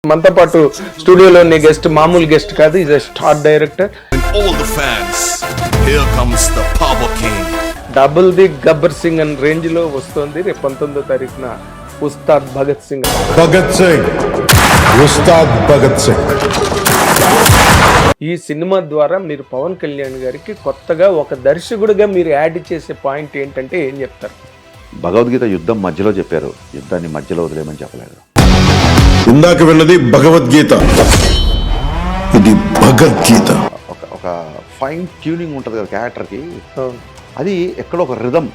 మనతో పాటు స్టూడియోలో ఉన్న గెస్ట్ మామూలు గెస్ట్ కాదు, is star director. Double the Gabbar Singh అనే రేంజ్ లో వస్తుంది. రేపు 19వ తారీఖున ఉస్తాద్ భగత్ సింగ్. ఈ సినిమా ద్వారా మీరు పవన్ కళ్యాణ్ గారికి కొత్తగా ఒక దర్శకుడిగా మీరు యాడ్ చేసే పాయింట్ ఏంటంటే ఏం చెప్తారు? భగవద్గీత యుద్ధం మధ్యలో చెప్పారు, యుద్ధాన్ని మధ్యలో వదిలేమని చెప్పలేదు. ఇందాక విన్నది భగవద్గీత, ఇది భగవద్గీత. ఒక ఫైన్ ట్యూనింగ్ ఉంటుంది కదా క్యారెక్టర్కి, అది ఎక్కడో ఒక రిథం.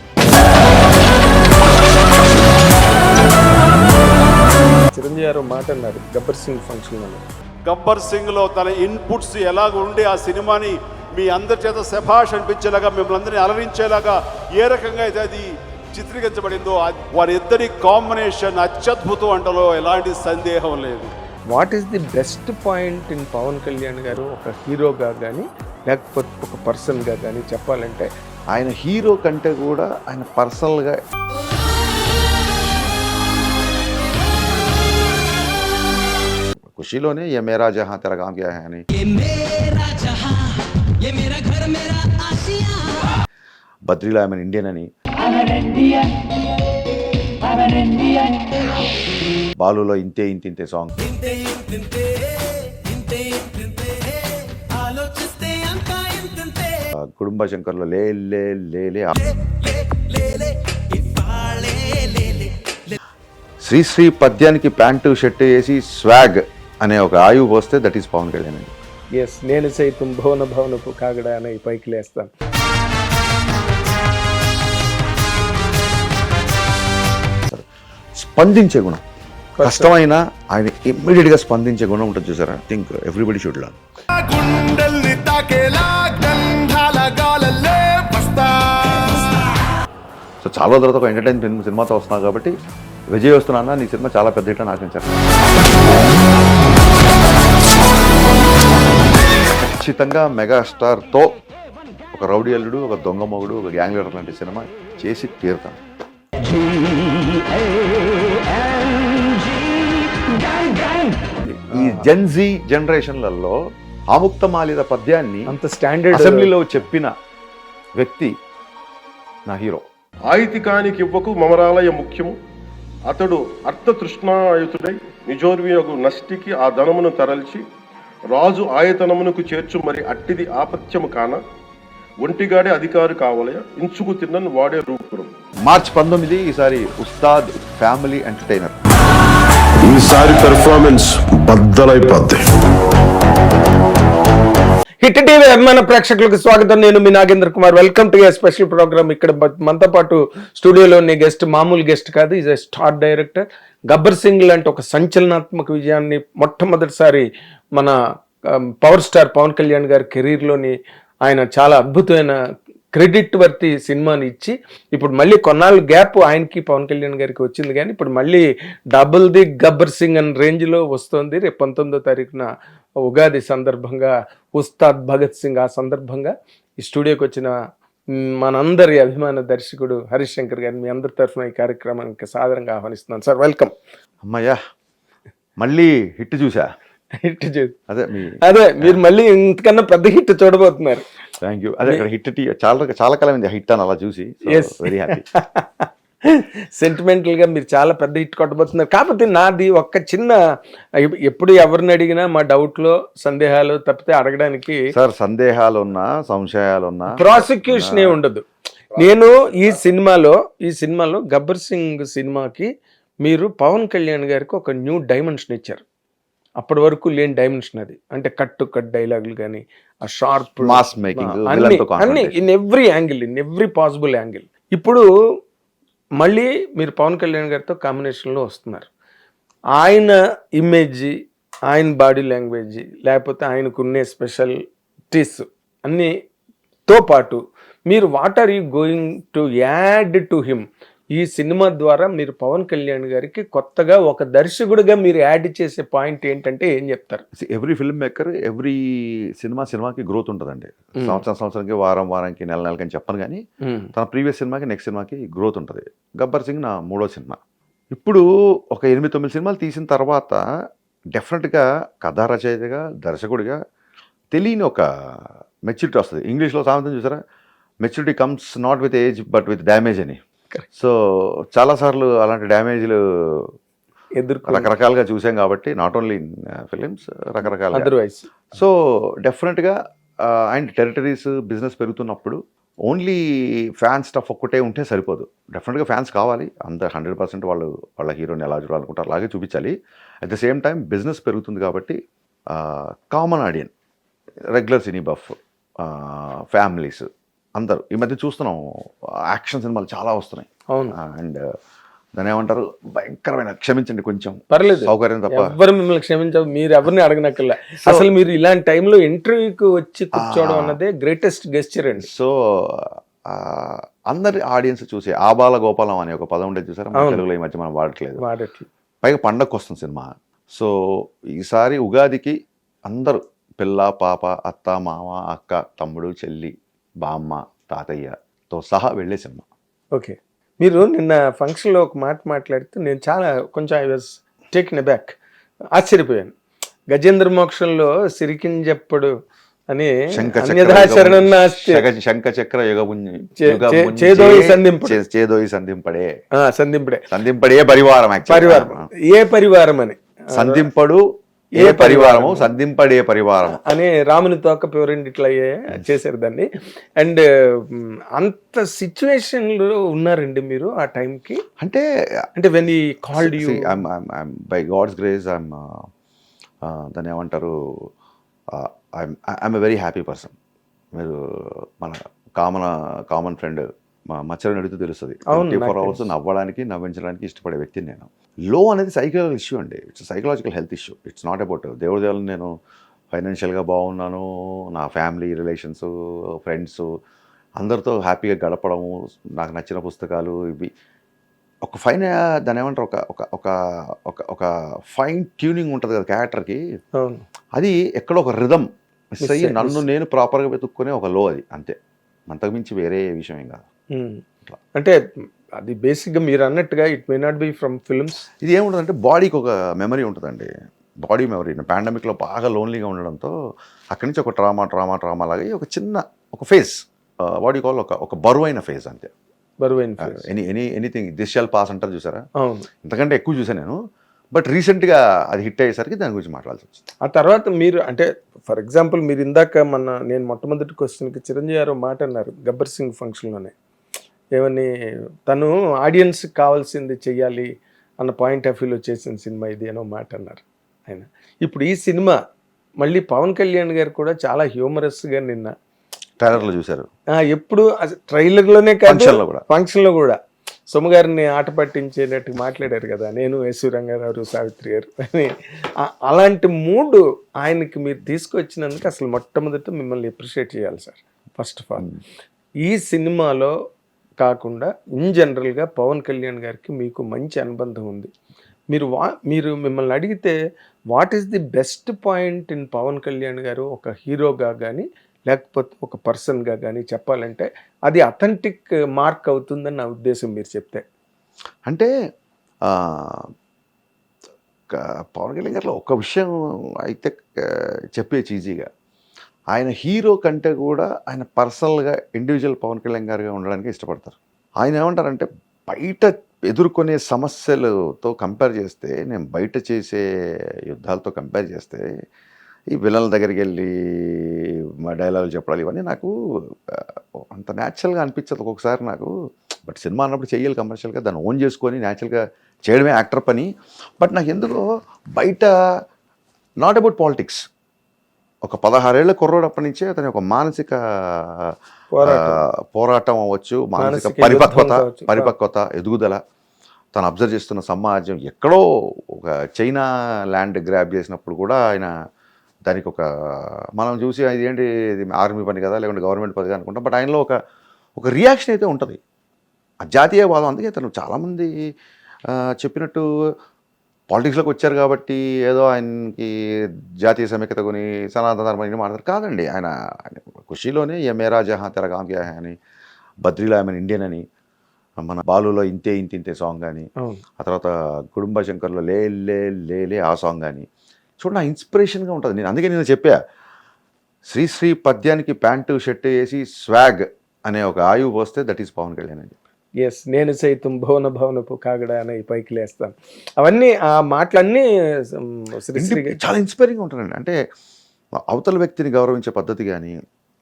చిరంజీవి గారు మాట అన్నారు గబ్బర్ సింగ్ ఫంక్షన్ అని. గబ్బర్ సింగ్ లో తన ఇన్పుట్స్ ఎలాగ ఉండి ఆ సినిమాని మీ అందరి చేత శభాష్ అనిపించేలాగా, మిమ్మల్ని అందరినీ అలరించేలాగా ఏ రకంగా అయితే అది చిత్రీకరించబడిందో, వారిద్దరి కాంబినేషన్ అత్యద్భుతం అంటలో ఎలాంటి సందేహం లేదు. What is the best point in Pawan Kalyan గారు ఒక హీరోగా కానీ లేకపోతే ఒక పర్సన్గా కానీ చెప్పాలంటే? ఆయన హీరో కంటే కూడా ఆయన పర్సనల్గా ఖుషీలోనే ఏ మేరా జహా తెరా గామ్ క్యా హై అని, బద్రీలో ఐఎమ్ ఇండియన్ అని, బాలులో ఇంతే ఇంతే సాంగ్, కుటుంబ శంకర్లో లే లే లే లే, శ్రీశ్రీ పద్యానికి ప్యాంటు షర్ట్ వేసి స్వాగ్ అనే ఒక ఆయువు పోస్తే that is Pawan Kalyan. Yes, నేను సైతం భవన భవనపు కాగడా అనే పైకి లేస్తాను. స్పందించే గుణం, కష్టమైన ఆయన ఇమ్మీడియట్ గా స్పందించే గుణం ఉంటుంది చూసారా. I think everybody should learn. So చాలా రోజుల తర్వాత ఒక ఎంటర్టైన్మెంట్ సినిమాతో వస్తున్నాను కాబట్టి, విజయ్ వస్తున్నా నీ సినిమా చాలా పెద్ద హిట్ అని ఆశించారు. ఖచ్చితంగా మెగాస్టార్తో ఒక రౌడీ అల్లుడు, ఒక దొంగ మొగుడు, ఒక గ్యాంగ్ లీడర్ లాంటి సినిమా చేసి తీరుతాను. ఈ జెన్జీ జనరేషన్లలో ఆముక్తమాలిద పద్యాన్ని అంత స్టాండర్డ్ అసెంబ్లీలో చెప్పిన వ్యక్తి నా హీరో. ఆయితికానికి ఇవ్వకు మమరాలయ ముఖ్యము, అతడు అర్థతృష్ణాయుతుడై నిజోర్వియగు నష్టికి ఆ ధనమును తరల్చి రాజు ఆయతనమునకు చేర్చు, మరి అట్టిది ఆపత్యము కాన ఒంటిగాడే అధికారి కావాలయ ఇంచుకు తిన్నను వాడే రూపురం. మార్చి 19 ఈసారి ఉస్తాద్ ఫ్యామిలీ ఎంటర్టైనర్. ఈసారి పెర్ఫార్మెన్స్ బద్దలైపోద్ది. హిట్ టీవీ అభిమాన ప్రేక్షకులకు స్వాగతం. నేను మీ Nagendra Kumar. Welcome to a special programme. ఇక్కడ మనతో పాటు స్టూడియోలో ఉన్న గెస్ట్ మామూలు గెస్ట్ కాదు, is a star director. Gabbar Singh లాంటి ఒక సంచలనాత్మక విజయాన్ని మొట్టమొదటిసారి మన పవర్ స్టార్ పవన్ కళ్యాణ్ గారి కెరీర్లోని ఆయన చాలా అద్భుతమైన క్రెడిట్ వర్తి సినిమాని ఇచ్చి, ఇప్పుడు మళ్ళీ కొన్నాళ్ళు గ్యాప్ ఆయనకి పవన్ కళ్యాణ్ గారికి వచ్చింది, కానీ ఇప్పుడు మళ్ళీ డబుల్ ది గబ్బర్ సింగ్ అనే రేంజ్లో వస్తుంది. రేపు 19వ తారీఖున ఉగాది సందర్భంగా ఉస్తాద్ భగత్ సింగ్. ఆ సందర్భంగా ఈ స్టూడియోకి వచ్చిన మనందరి అభిమాన దర్శకుడు హరీష్ శంకర్ గారిని మీ అందరి తరఫున ఈ కార్యక్రమానికి సాదరంగా ఆహ్వానిస్తున్నాను. Sir, welcome. అమ్మయ్యా, మళ్ళీ హిట్ చూసా. హిట్ అదే మీరు మళ్ళీ ఇంతకన్నా పెద్ద హిట్ చూడబోతున్నారు. Thank you. అదే ఇక్కడ హిట్ చాలా కాలం హిట్ అని అలా చూసి వెరీ హ్యాపీ. సెంటిమెంటల్ గా మీరు చాలా పెద్ద హిట్ కొట్టబోతున్నారు. కాకపోతే నాది ఒక్క చిన్న, ఎప్పుడు ఎవరిని అడిగినా మా డౌట్ లో సందేహాలు తప్పితే అడగడానికి సార్, సందేహాలున్నా సంశయాలున్నా ప్రాసిక్యూషన్ ఉండదు. నేను ఈ సినిమాలో గబ్బర్ సింగ్ సినిమాకి మీరు పవన్ కళ్యాణ్ గారికి ఒక న్యూ డైమెన్షన్ ఇచ్చారు. అప్పటి వరకు లేని డైమెన్షన్ అది. అంటే కట్ డైలాగులు కానీ, ఆ షార్ప్ మాస్ మేకింగ్, అన్ని ఇన్ ఎవ్రీ పాసిబుల్ యాంగిల్. ఇప్పుడు మళ్ళీ మీరు పవన్ కళ్యాణ్ గారితో కాంబినేషన్లో వస్తున్నారు. ఆయన ఇమేజ్, ఆయన బాడీ లాంగ్వేజ్, లేకపోతే ఆయనకున్నే స్పెషాలిటీస్ అన్నితో పాటు మీరు what are you going to add to him? ఈ సినిమా ద్వారా మీరు పవన్ కళ్యాణ్ గారికి కొత్తగా ఒక దర్శకుడిగా మీరు యాడ్ చేసే పాయింట్ ఏంటంటే ఏం చెప్తారు? ఎవ్రీ ఫిల్మ్ మేకర్ ఎవ్రీ సినిమాకి గ్రోత్ ఉంటుందండి. సంవత్సరానికి, వారానికి, నెలకి అని చెప్పను, కానీ తన ప్రీవియస్ సినిమాకి నెక్స్ట్ సినిమాకి గ్రోత్ ఉంటుంది. గబ్బర్ సింగ్ నా 3వ సినిమా. ఇప్పుడు ఒక 8-9 సినిమాలు తీసిన తర్వాత డెఫినెట్గా కథా రచయితగా దర్శకుడిగా తెలియని ఒక మెచ్యూరిటీ వస్తుంది. ఇంగ్లీష్లో సామెతం చూసారా, maturity comes not with age but with damage అని. సో చాలాసార్లు అలాంటి డ్యామేజ్లు రకరకాలుగా చూసాం కాబట్టి, నాట్ ఓన్లీ ఇన్ ఫిలిమ్స్, రకరకాల. అదర్వైజ్ సో డెఫినెట్గా అండ్ టెరిటరీస్ బిజినెస్ పెరుగుతున్నప్పుడు ఓన్లీ ఫ్యాన్ స్టఫ్ ఒక్కటే ఉంటే సరిపోదు. డెఫినెట్గా ఫ్యాన్స్ కావాలి, అంత 100% వాళ్ళు వాళ్ళ హీరోని ఎలా చూడాలనుకుంటారు అలాగే చూపించాలి. At the same time business పెరుగుతుంది కాబట్టి కామన్ ఆడియన్, రెగ్యులర్ సినీ బఫ్, ఫ్యామిలీస్ అందరూ ఈ మధ్య చూస్తున్నాం యాక్షన్ సినిమాలు చాలా వస్తున్నాయి. అవును. అండ్ దాని ఏమంటారు, భయంకరమైన, క్షమించండి కొంచెం పర్లేదు, సౌకర్యం తప్ప ఎవరు మిమ్మల్ని క్షమించారు, మీరు ఎవరిని అడగనక్కర్లే. అసలు మీరు ఇలాంటి టైంలో ఇంటర్వ్యూకి వచ్చి కూర్చోవడం అన్నదే గ్రేటెస్ట్ గెస్చర్ అండి. సో అందరి ఆడియన్స్ చూసి ఆబాల గోపాలం అనే ఒక పదం ఉండేది చూసారా, మన తెలుగులో ఈ మధ్య మనం వాడట్లేదు. పైగా పండగకు వస్తుంది సినిమా. సో ఈసారి ఉగాదికి అందరూ పిల్ల పాప, అత్త మామ, అక్క తమ్ముడు చెల్లి, బామ్మ తాతయ్యతో సహా వెళ్ళే సినిమా. ఓకే, మీరు నిన్న ఫంక్షన్లో ఒక మాట మాట్లాడితే నేను చాలా కొంచెం ఐ వాజ్ టేకెన్ అబ్యాక్, ఆశ్చర్యపోయాను. గజేంద్ర మోక్షంలో సిరికింజప్పుడు అని శంఖ చక్ర చేదోయి సంధింపడే పరివారం. ఏ పరివారం అని సంధింపడు ఏ పరివారము, సంధింపడే పరివారం అని రాముని తోక పేరెంట్ ఇట్లా చేశారు దాన్ని. అండ్ అంత సిచ్యువేషన్లో ఉన్నారండి మీరు ఆ టైంకి. అంటే when he called you, by God's grace I'm దాన్ని ఏమంటారు, I'm a very happy person. మీరు మన కామన్ ఫ్రెండ్ మచ్చరని అడిగితే తెలుస్తుంది. 24 hours నవ్వడానికి నవ్వించడానికి ఇష్టపడే వ్యక్తిని నేను. లో అనేది సైకలాజికల్ ఇష్యూ అండి, it's psychological health issue. It's not about దేవుడి దేవుళ్ళు నేను ఫైనాన్షియల్గా బాగున్నాను, నా ఫ్యామిలీ రిలేషన్స్, ఫ్రెండ్స్ అందరితో హ్యాపీగా గడపడము, నాకు నచ్చిన పుస్తకాలు, ఇవి ఒక ఫైన్, దాని ఏమంటారు, ఒక ఫైన్ ట్యూనింగ్ ఉంటుంది కదా క్యారెక్టర్కి. అది ఎక్కడో ఒక రిథమ్ మిస్ అయ్యి నన్ను నేను ప్రాపర్గా వెతుక్కునే ఒక లో, అది అంతే, అంతకుమించి వేరే విషయం ఏం కాదు. అంటే అది బేసిక్గా మీరు అన్నట్టుగా it may not be from films. ఇది ఏముంటుందంటే బాడీకి ఒక మెమరీ ఉంటుందండి, బాడీ మెమరీ. పాండమిక్లో బాగా లోన్లీగా ఉండడంతో అక్కడి నుంచి ఒక ట్రామా లాగా ఒక చిన్న ఒక ఫేజ్, బాడీ కాల్ ఒక బరువైన ఫేజ్ అంతే. బరువైన ఎనీథింగ్ దిస్ షాల్ పాస్ అంటారు చూసారా, ఇంతకంటే ఎక్కువ చూసాను నేను. బట్ రీసెంట్గా అది హిట్ అయ్యేసరికి దాని గురించి మాట్లాడాల్సి వచ్చింది. ఆ తర్వాత మీరు అంటే ఫర్ ఎగ్జాంపుల్ మీరు ఇందాక నేను మొట్టమొదటి క్వశ్చన్కి చిరంజీవి గారు మాట అన్నారు గబ్బర్ సింగ్ ఫంక్షన్లోనే, ఏమని తను ఆడియన్స్కి కావాల్సింది చెయ్యాలి అన్న పాయింట్ ఆఫ్ వ్యూలో చేసిన సినిమా ఇది అనో మాట అన్నారు ఆయన. ఇప్పుడు ఈ సినిమా మళ్ళీ పవన్ కళ్యాణ్ గారు కూడా చాలా హ్యూమరస్గా నిన్న ట్రైలర్లో చూశారు. ఎప్పుడు ట్రైలర్లోనే కాదు ఫంక్షన్లో కూడా సోము గారిని ఆట పట్టించేటట్టు మాట్లాడారు కదా, నేను ఎస్వి రంగారావు, సావిత్రి గారు అని. అలాంటి మూడు ఆయనకి మీరు తీసుకొచ్చినందుకు అసలు మొట్టమొదట మిమ్మల్ని అప్రిషియేట్ చేయాలి సార్. ఫస్ట్ ఆఫ్ ఆల్ ఈ సినిమాలో కాకుండా ఇన్ జనరల్గా పవన్ కళ్యాణ్ గారికి మీకు మంచి అనుబంధం ఉంది. మీరు మిమ్మల్ని అడిగితే what is the best point in Pawan Kalyan గారు ఒక హీరోగా కానీ లేకపోతే ఒక పర్సన్గా కానీ చెప్పాలంటే అది అథెంటిక్ మార్క్ అవుతుందని నా ఉద్దేశం మీరు చెప్తే. అంటే పవన్ కళ్యాణ్ గారిలో ఒక విషయం అయితే చెప్పేసి ఈజీగా, ఆయన హీరో కంటే కూడా ఆయన పర్సనల్గా ఇండివిజువల్ పవన్ కళ్యాణ్ గారుగా ఉండడానికి ఇష్టపడతారు. ఆయన ఏమంటారంటే బయట ఎదుర్కొనే సమస్యలతో కంపేర్ చేస్తే, నేను బయట చేసే యుద్ధాలతో కంపేర్ చేస్తే ఈ విలన్ల దగ్గరికి వెళ్ళి మా డైలాగులు చెప్పడాలు ఇవన్నీ నాకు అంత న్యాచురల్గా అనిపించదు ఒక్కొక్కసారి నాకు. బట్ సినిమా అన్నప్పుడు చేయాలి కమర్షియల్గా, దాన్ని ఓన్ చేసుకొని న్యాచురల్గా చేయడమే యాక్టర్ పని. బట్ నాకు ఎందుకో బయట నాట్ అబౌట్ పాలిటిక్స్, ఒక 16 ఏళ్ల కుర్రోడప్పటి నుంచే అతని ఒక మానసిక పోరాటం అవ్వచ్చు, మానసిక పరిపక్వత ఎదుగుదల, తను అబ్జర్వ్ చేస్తున్న సమాజం ఎక్కడో ఒక చైనా ల్యాండ్ గ్రాబ్ చేసినప్పుడు కూడా ఆయన దానికి ఒక మనం చూసి ఇది ఏంటి ఆర్మీ పని కదా లేకుంటే గవర్నమెంట్ పని అనుకుంటాం. బట్ ఆయనలో ఒక రియాక్షన్ అయితే ఉంటుంది, ఆ జాతీయవాదం. అందుకే తను చాలామంది చెప్పినట్టు పాలిటిక్స్లోకి వచ్చారు కాబట్టి ఏదో ఆయనకి జాతీయ సమైక్యత కొని సనాతన ధర్మం మాట్లాడతారు కాదండి. ఆయన ఖుషీలోనే ఏ మేరా జహా తెర గామ్ క్యా హై అని, బద్రీలో ఐ మీన్ ఇండియన్ అని, మన బాలులో ఇంతే సాంగ్ కానీ, ఆ తర్వాత కుటుంబ శంకర్లో లే లే లే లే ఆ సాంగ్ కానీ, చూడండి, ఆ ఇన్స్పిరేషన్గా ఉంటుంది. నేను అందుకే నేను చెప్పా, శ్రీశ్రీ పద్యానికి ప్యాంటు షర్ట్ వేసి స్వాగ్ అనే ఒక ఆయువు పోస్తే దట్ ఈస్ పవన్ కళ్యాణ్ అని చెప్పి. ఎస్, నేను సైతం భవనపు కాగడ అని పైకి లేస్తాను. అవన్నీ ఆ మాటలన్నీ శ్రీశ్రీ గారు చాలా ఇన్స్పైరింగ్గా ఉంటుందండి. అంటే అవతల వ్యక్తిని గౌరవించే పద్ధతి కానీ,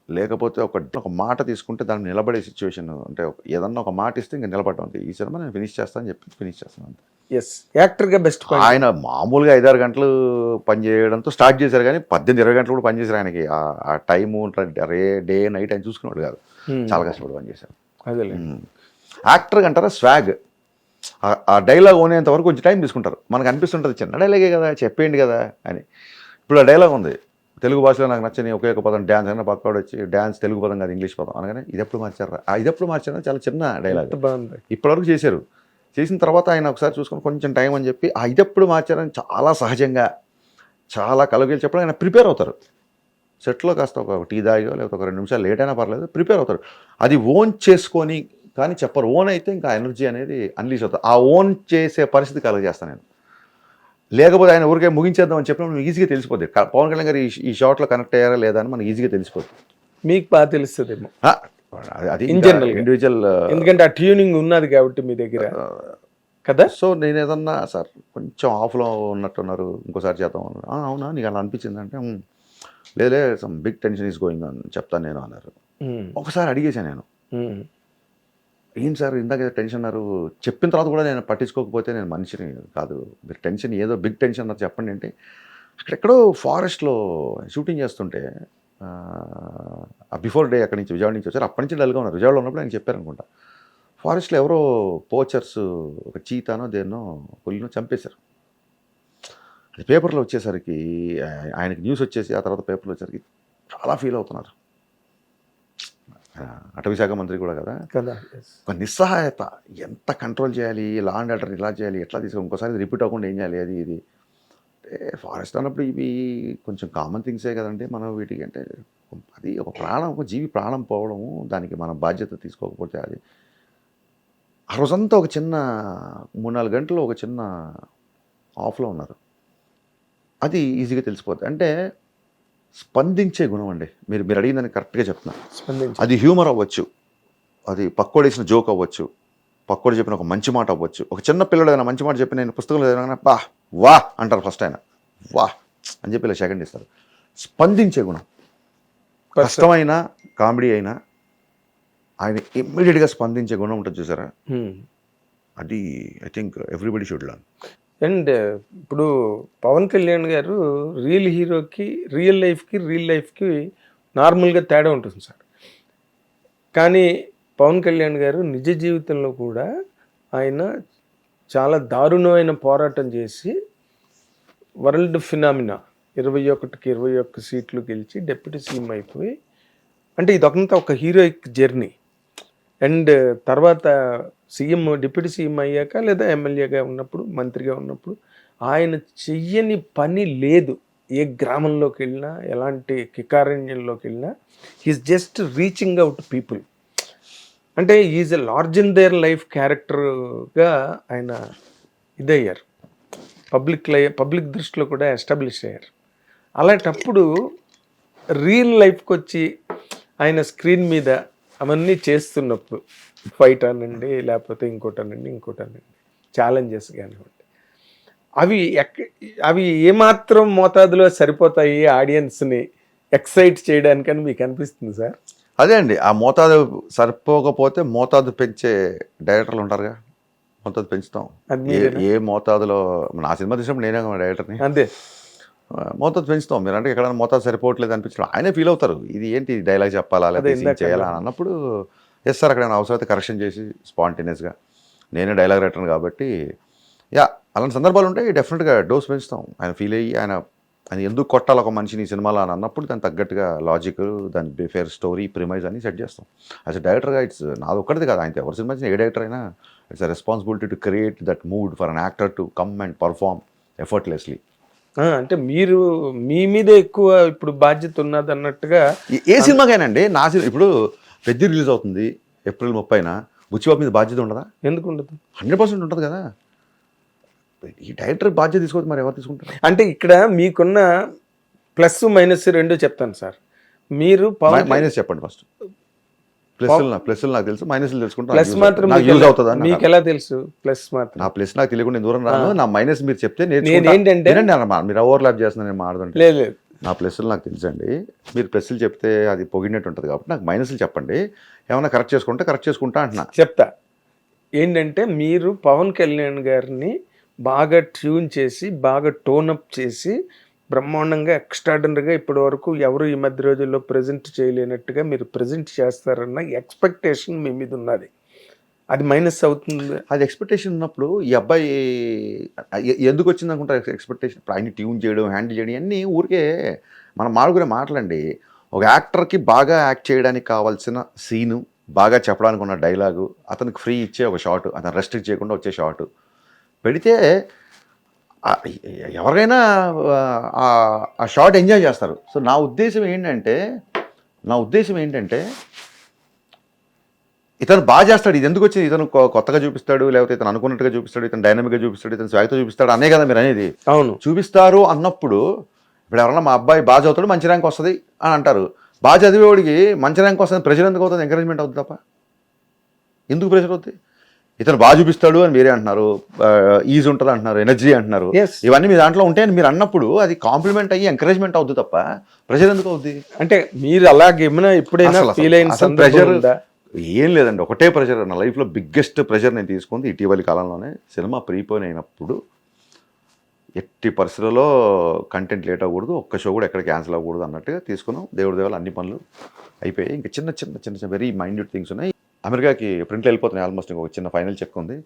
లేకపోతే ఒక మాట తీసుకుంటే దాన్ని నిలబడే సిచ్యువేషన్, అంటే ఏదన్నా ఒక మాట ఇస్తే ఇంకా నిలబడడం. అంతే, ఈ సినిమా నేను ఫినిష్ చేస్తాను చెప్పి ఫినిష్ చేస్తాను అంతే. ఎస్, యాక్టర్గా బెస్ట్ పాయింట్. ఆయన మామూలుగా 5-6 గంటలు పని చేయడంతో స్టార్ట్ చేశారు, కానీ 18-20 గంటలు కూడా పని చేశారు. ఆయనకి ఆ టైము డే నైట్ ఆయన చూసుకునేవాడు కాదు, చాలా కష్టపడి పని చేశారు. అదే యాక్టర్ అంటారా స్వాగ్, ఆ డైలాగ్ ఓనేంత వరకు కొంచెం టైం తీసుకుంటారు. మనకు అనిపిస్తుంటుంది చిన్న డైలాగే కదా చెప్పేయండి కదా అని. ఇప్పుడు ఆ డైలాగ్ ఉంది తెలుగు భాషలో, నాకు నచ్చని ఒకే ఒక పదం డ్యాన్స్ అయినా పక్కవాడు వచ్చి డ్యాన్స్ తెలుగు పదం కాదు ఇంగ్లీష్ పదం అనగానే ఇది ఎప్పుడు మార్చారా, ఇది ఎప్పుడు మార్చారా, చాలా చిన్న డైలాగ్ బాగుంది. ఇప్పటివరకు చేశారు. చేసిన తర్వాత ఆయన ఒకసారి చూసుకొని కొంచెం టైం అని చెప్పి ఆ ఇదెప్పుడు మార్చారని చాలా సహజంగా చాలా కలగలు చెప్పడం ఆయన ప్రిపేర్ అవుతారు. సెట్లో కాస్త ఒక టీ తాగో లేకపోతే ఒక 2 నిమిషాలు లేట్ అయినా పర్లేదు, ప్రిపేర్ అవుతారు. అది ఓన్ చేసుకొని కానీ చెప్పరు. ఓన్ అయితే ఇంకా ఎనర్జీ అనేది అన్లీష్ అవుతుంది. ఆ ఓన్ చేసే పరిస్థితి కలగజేస్తాను నేను. లేకపోతే ఆయన ఊరికే ముగించేద్దాం అని చెప్పినప్పుడు మనకు ఈజీగా తెలిసిపోద్ది పవన్ కళ్యాణ్ గారు ఈ షాట్లో కనెక్ట్ అయ్యారా లేదా అని మనకు ఈజీగా తెలిసిపోద్ది. మీకు బాగా తెలుస్తుందేమో అది ఇన్ జనరల్ ఇండివిజువల్, ఎందుకంటే ఆ ట్యూనింగ్ ఉన్నది కాబట్టి మీ దగ్గర కదా. సో నేను ఏదన్నా సార్ కొంచెం ఆఫ్లో ఉన్నట్టున్నారు ఇంకోసారి చేద్దాం అన్నారు. అవునా నీకు అలా అనిపించింది అంటే లేదే some big tension is going అని చెప్తాను నేను అన్నారు. ఒకసారి అడిగేశాను నేను, ఏం సార్ ఇందాక టెన్షన్ అన్నారు, చెప్పిన తర్వాత కూడా నేను పట్టించుకోకపోతే నేను మనిషిని కాదు, మీరు టెన్షన్ ఏదో బిగ్ టెన్షన్ అన్నారు చెప్పండి అంటే, అక్కడెక్కడో ఫారెస్ట్లో షూటింగ్ చేస్తుంటే బిఫోర్ డే అక్కడి నుంచి విజయవాడ నుంచి వచ్చారు. అప్పటి నుంచి డల్గా ఉన్నారు. విజయవాడలో ఉన్నప్పుడు ఆయన చెప్పారు అనుకుంటా, ఫారెస్ట్లో ఎవరో పోచర్స్ ఒక చీతానో దేన్నో పులినో చంపేశారు. అది పేపర్లో వచ్చేసరికి ఆయనకి న్యూస్ వచ్చేసి ఆ తర్వాత పేపర్లో వచ్చేసరికి చాలా ఫీల్ అవుతున్నారు. అటవీ శాఖ మంత్రి కూడా కదా, ఒక నిస్సహాయత, ఎంత కంట్రోల్ చేయాలి, లా అండ్ ఆర్డర్ ఇలా చేయాలి, ఎట్లా తీసుకోవాలి, ఇంకోసారి రిపీట్ అవ్వకుండా ఏం చేయాలి, అది ఇది. ఫారెస్ట్ అన్నప్పుడు ఇవి కొంచెం కామన్ థింగ్సే కదండి. మనం వీటికి అంటే అది ఒక ప్రాణం, ఒక జీవి ప్రాణం పోవడము, దానికి మన బాధ్యత తీసుకోకపోతే అది. ఆ రోజంతా ఒక చిన్న 3-4 గంటలు ఒక చిన్న ఆఫ్లో ఉన్నారు. అది ఈజీగా తెలిసిపోతుంది. అంటే స్పందించే గుణం అండి. మీరు అడిగిందని కరెక్ట్గా చెప్తున్నా. అది హ్యూమర్ అవ్వచ్చు, అది పక్కోడేసిన జోక్ అవ్వచ్చు, పక్కోడు చెప్పిన ఒక మంచి మాట అవ్వచ్చు. ఒక చిన్న పిల్లడు ఏదైనా మంచి మాట చెప్పి నేను పుస్తకంలో చదివినా వా అంటారు ఫస్ట్, ఆయన వా అని చెప్పి ఇలా సెకండ్ ఇస్తారు. స్పందించే గుణం, కష్టమైన కామెడీ అయినా ఆయన ఇమ్మీడియట్గా స్పందించే గుణం ఉంటుంది చూసారా, అది I think everybody should learn. And ఇప్పుడు పవన్ కళ్యాణ్ గారు రియల్ హీరోకి రియల్ లైఫ్కి నార్మల్గా తేడా ఉంటుంది సార్. కానీ పవన్ కళ్యాణ్ గారు నిజ జీవితంలో కూడా ఆయన చాలా దారుణమైన పోరాటం చేసి వరల్డ్ ఫినామినా 21కి 21 సీట్లు గెలిచి డిప్యూటీ సీఎం అయిపోయి, అంటే ఇదంతా ఒక హీరోయిక్ జర్నీ. అండ్ తర్వాత డిప్యూటీ సీఎం అయ్యాక లేదా ఎమ్మెల్యేగా ఉన్నప్పుడు, మంత్రిగా ఉన్నప్పుడు ఆయన చెయ్యని పని లేదు. ఏ గ్రామంలోకి వెళ్ళినా, ఎలాంటి కికారణ్యంలోకి వెళ్ళినా he's just reaching out people. అంటే is a large in their life క్యారెక్టర్గా ఆయన ఇదయ్యారు, పబ్లిక్ దృష్టిలో కూడా ఎస్టాబ్లిష్ అయ్యారు. అలాంటప్పుడు రియల్ లైఫ్కి వచ్చి ఆయన స్క్రీన్ మీద అవన్నీ చేస్తున్నప్పుడు, ఫైట్ అనండి, లేకపోతే ఇంకోటనండి, ఛాలెంజెస్ కానివ్వండి, అవి ఏమాత్రం మోతాదులో సరిపోతాయి ఆడియన్స్ని ఎక్సైట్ చేయడానికని మీకు అనిపిస్తుంది సార్? అదే అండి, ఆ మోతాదు సరిపోకపోతే మోతాదు పెంచే డైరెక్టర్లు ఉంటారుగా, మోతాదు పెంచుతాం. ఏ మోతాదులో నా సినిమా తీసినప్పుడు నేనే డైరెక్టర్ని, అంతే మోతాదు పెంచుతాం. మీరు అంటే ఎక్కడైనా మోతాదు సరిపోవట్లేదు అనిపించడం ఆయనే ఫీల్ అవుతారు. ఇది ఏంటి డైలాగ్ చెప్పాలా లేదా చేయాలా అని అన్నప్పుడు ఎస్ సార్ అక్కడ అవసరమైతే కరెక్షన్ చేసి స్పాంటేనియస్గా, నేనే డైలాగ్ రైటర్ని కాబట్టి అలాంటి సందర్భాలు ఉంటాయి. డెఫినెట్గా డోస్ పెంచుతాం. ఆయన ఫీల్ అయ్యి ఆయన ఎందుకు కొట్టాలి ఒక మనిషిని ఈ సినిమాలో అని అన్నప్పుడు దానికి తగ్గట్టుగా లాజిక్, దాని ఫేర్ స్టోరీ, ప్రిమైజ్ అని సెట్ చేస్తాం. యాజ్ అ డైరెక్టర్గా ఇట్స్ నాది ఒక్కటిది కాదు, ఆయన ఎవరి సినిమా ఏ డైరెక్టర్ అయినా it's a responsibility to create that mood for an actor to come and perform effortlessly. అంటే మీరు మీ మీద ఎక్కువ ఇప్పుడు బాధ్యత ఉన్నది అన్నట్టుగా. ఏ సినిమాకైనాండి, నా సినిమా ఇప్పుడు పెద్ద రిలీజ్ అవుతుంది April 30న, బుచ్చిబాబు మీద బాధ్యత ఉండదా? ఎందుకు ఉండదు? 100% ఉంటుంది కదా. ఈ డైరెక్టర్ బాధ్యత తీసుకోవద్దు, మరి ఎవరు తీసుకుంటారు? అంటే ఇక్కడ మీకున్న ప్లస్ మైనస్ రెండు చెప్తాను సార్. మీరు పవన్ మైనస్ చెప్పండి ఫస్ట్. ప్లస్లు నాకు తెలుసు, మైనస్లు ప్లస్ మాత్రం నాకు యూజ్ అవుతుందా? మీకు ఎలా తెలుసు ప్లస్ మాత్రం? నా ప్లస్ నాకు తెలియకుండా నేను దూరం రాను. నా మైనస్ మీరు చెప్తే నేనేంటంటే మీరు ఓవర్లాప్ చేస్తున్నా, నేను మాట్లాడండి. లేదు లేదు, నా ప్లస్లు నాకు తెలుసండి. మీరు ప్లస్లు చెప్తే అది పొగిడినట్టు ఉంటుంది కాబట్టి నాకు మైనస్లు చెప్పండి. ఏమైనా కరెక్ట్ చేసుకుంటా అంటున్నా. చెప్తా. ఏంటంటే మీరు పవన్ కళ్యాణ్ గారిని బాగా ట్యూన్ చేసి బాగా టోనప్ చేసి బ్రహ్మాండంగా ఎక్స్ట్రాడనరీగా ఇప్పటి వరకు ఎవరు ఈ మధ్య రోజుల్లో ప్రజెంట్ చేయలేనట్టుగా మీరు ప్రజెంట్ చేస్తారన్న ఎక్స్పెక్టేషన్ మీ మీద ఉన్నది. అది మైనస్ అవుతుంది. అది ఎక్స్పెక్టేషన్ ఉన్నప్పుడు ఈ అబ్బాయి ఎందుకు వచ్చింది అనుకుంటారు ఎక్స్పెక్టేషన్? ఇప్పుడు ఆయన ట్యూన్ చేయడం, హ్యాండిల్ చేయడం అన్నీ ఊరికే మనం మాడుకునే మాటలండి. ఒక యాక్టర్కి బాగా యాక్ట్ చేయడానికి కావాల్సిన సీను, బాగా చెప్పడానికి ఉన్న డైలాగు, అతనికి ఫ్రీ ఇచ్చే ఒక షాట్, అతను రెస్ట్రిక్ట్ చేయకుండా వచ్చే షాట్ పెడితే ఎవరైనా ఆ షాట్ ఎంజాయ్ చేస్తారు. సో నా ఉద్దేశం ఏంటంటే ఇతను బాగా చేస్తాడు, ఇది ఎందుకు వచ్చింది, ఇతను కొత్తగా చూపిస్తాడు, లేకపోతే ఇతను అనుకున్నట్టుగా చూపిస్తాడు, ఇతను డైనమిక్గా చూపిస్తాడు, ఇతను స్వాగతో చూపిస్తాడు అనే కదా మీరు అనేది. అవును, చూపిస్తారు అన్నప్పుడు ఇప్పుడు ఎవరన్నా మా అబ్బాయి బాగా చదువుతాడు మంచి ర్యాంక్ వస్తుంది అని అంటారు. బాగా చదివేవాడికి మంచి ర్యాంక్ వస్తుంది, ప్రెషర్ ఎందుకు అవుతుంది? ఎంకరేజ్మెంట్ అవుతుంది తప్ప ఎందుకు ప్రెషర్ అవుతుంది? ఇతను బాగా చూపిస్తాడు అని మీరే అంటున్నారు, ఈజ్ ఉంటుంది అంటున్నారు, ఎనర్జీ అంటున్నారు. ఇవన్నీ మీ దాంట్లో ఉంటాయని మీరు అన్నప్పుడు అది కాంప్లిమెంట్ అయ్యి ఎంకరేజ్మెంట్ అవుతుంది తప్ప ప్రెషర్ ఎందుకు అవుద్ది? అంటే మీరు అలాగే ఎప్పుడైనా ఫీల్ అయిన ప్రెషర్ ఏం లేదండి. ఒకటే ప్రెషర్ నా లైఫ్లో బిగ్గెస్ట్ ప్రెషర్ నేను తీసుకుంది ఇటీవలి కాలంలోనే. సినిమా ప్రీపోన్ అయినప్పుడు ఎట్టి పరిస్థితుల్లో కంటెంట్ లేట్ అవ్వకూడదు, ఒక్క షో కూడా ఎక్కడ క్యాన్సిల్ అవ్వకూడదు అన్నట్టుగా తీసుకున్నాం. దేవుడి దేవాలు అన్ని పనులు అయిపోయాయి. ఇంకా చిన్న చిన్న చిన్న చిన్న వెరీ మైన్యూట్ థింగ్స్ ఉన్నాయి. అమెరికాకి ప్రింట్లు వెళ్ళిపోతున్నాయి ఆల్మోస్ట్. ఇంకొక చిన్న ఫైనల్ చెక్ ఉంది.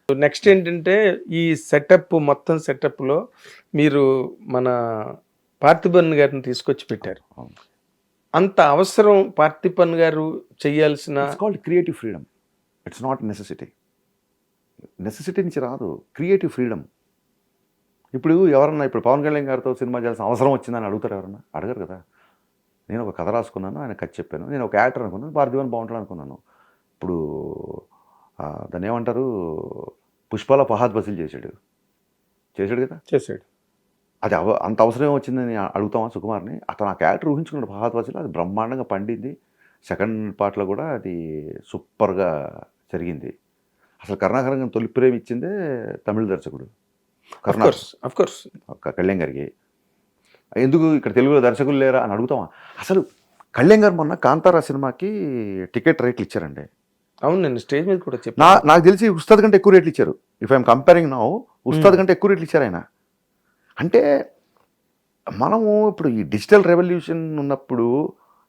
నెక్స్ట్ ఏంటంటే ఈ సెటప్ మొత్తం సెటప్లో మీరు మన పార్థిబన్ గారిని తీసుకొచ్చి పెట్టారు. అంత అవసరం పార్థిబన్ గారు చేయాల్సిన? It's called creative freedom, it's not necessity. Necessity నుంచి రాదు, క్రియేటివ్ ఫ్రీడమ్. ఇప్పుడు ఎవరన్నా ఇప్పుడు పవన్ కళ్యాణ్ గారితో సినిమా చేయాల్సిన అవసరం వచ్చిందని అడుగుతారు ఎవరన్నా? అడగరు కదా. నేను ఒక కథ రాసుకున్నాను, ఆయన కథ చెప్పాను, నేను ఒక యాక్టర్ అనుకున్నాను, పార్థిబన్ బాగుంటాడు అనుకున్నాను. ఇప్పుడు దాన్ని ఏమంటారు, పుష్పాల ఫహాద్ బసిల్ చేశాడు కదా, చేశాడు. అది అంత అవసరం వచ్చిందని అడుగుతామా సుకుమార్ని? అతను ఆ క్యారెక్టర్ ఊహించుకున్నాడు ఫహాద్ బసిల్, అది బ్రహ్మాండంగా పండింది. సెకండ్ పార్ట్లో కూడా అది సూపర్గా జరిగింది. అసలు కరుణాకరంగా తొలి ప్రేమ ఇచ్చిందే తమిళ దర్శకుడు కళ్యాణ్ గారికి. ఎందుకు ఇక్కడ తెలుగులో దర్శకులు లేరా అని అడుగుతామా? అసలు కళ్యాణ్ గారు మొన్న కాంతారా సినిమాకి టికెట్ రేట్లు ఇచ్చారండి. అవును, నేను స్టేజ్ మీద కూడా చెప్పాను. నాకు తెలిసి ఉస్తాద్ కంటే ఎక్కువ రేట్లు ఇచ్చారు. If I'm comparing now, Ustaad కంటే ఎక్కువ రేట్లు ఇచ్చారు ఆయన. అంటే మనము ఇప్పుడు ఈ డిజిటల్ రెవల్యూషన్ ఉన్నప్పుడు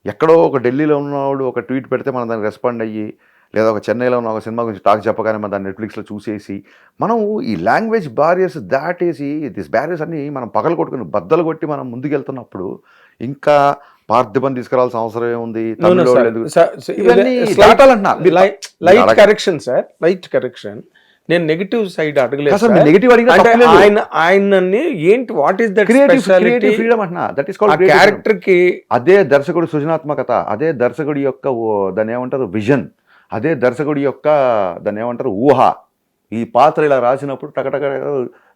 ఎక్కడో ఒక ఢిల్లీలో ఉన్నవాడు ఒక ట్వీట్ పెడితే మనం దానికి రెస్పాండ్ అయ్యి, లేదా ఒక చెన్నైలో ఉన్న ఒక సినిమా గురించి టాక్ చెప్పగానే మనం దాన్ని నెట్ఫ్లిక్స్లో చూసేసి మనం ఈ లాంగ్వేజ్ బ్యారియర్స్ దాటేసి దిస్ బ్యారియర్స్ అన్ని మనం పగలు కొట్టుకుని బద్దలు కొట్టి మనం ముందుకెళ్తున్నప్పుడు ఇంకా పార్థిబన్ తీసుకురావాల్సిన అవసరం ఏముంది? Light correction sir, light correction. నేను నెగటివ్ సైడ్ అడగలేదు. ఆయనని ఏంటి, what is that creative freedom అంటున్నా. దట్ ఈస్ కాల్డ్ క్యారెక్టర్ కి. అదే దర్శకుడి సృజనాత్మకత, అదే దర్శకుడి యొక్క దాన్ని ఏమంటారు విజన్, అదే దర్శకుడి యొక్క దాన్ని ఏమంటారు ఊహ. ఈ పాత్ర ఇలా రాసినప్పుడు టకటక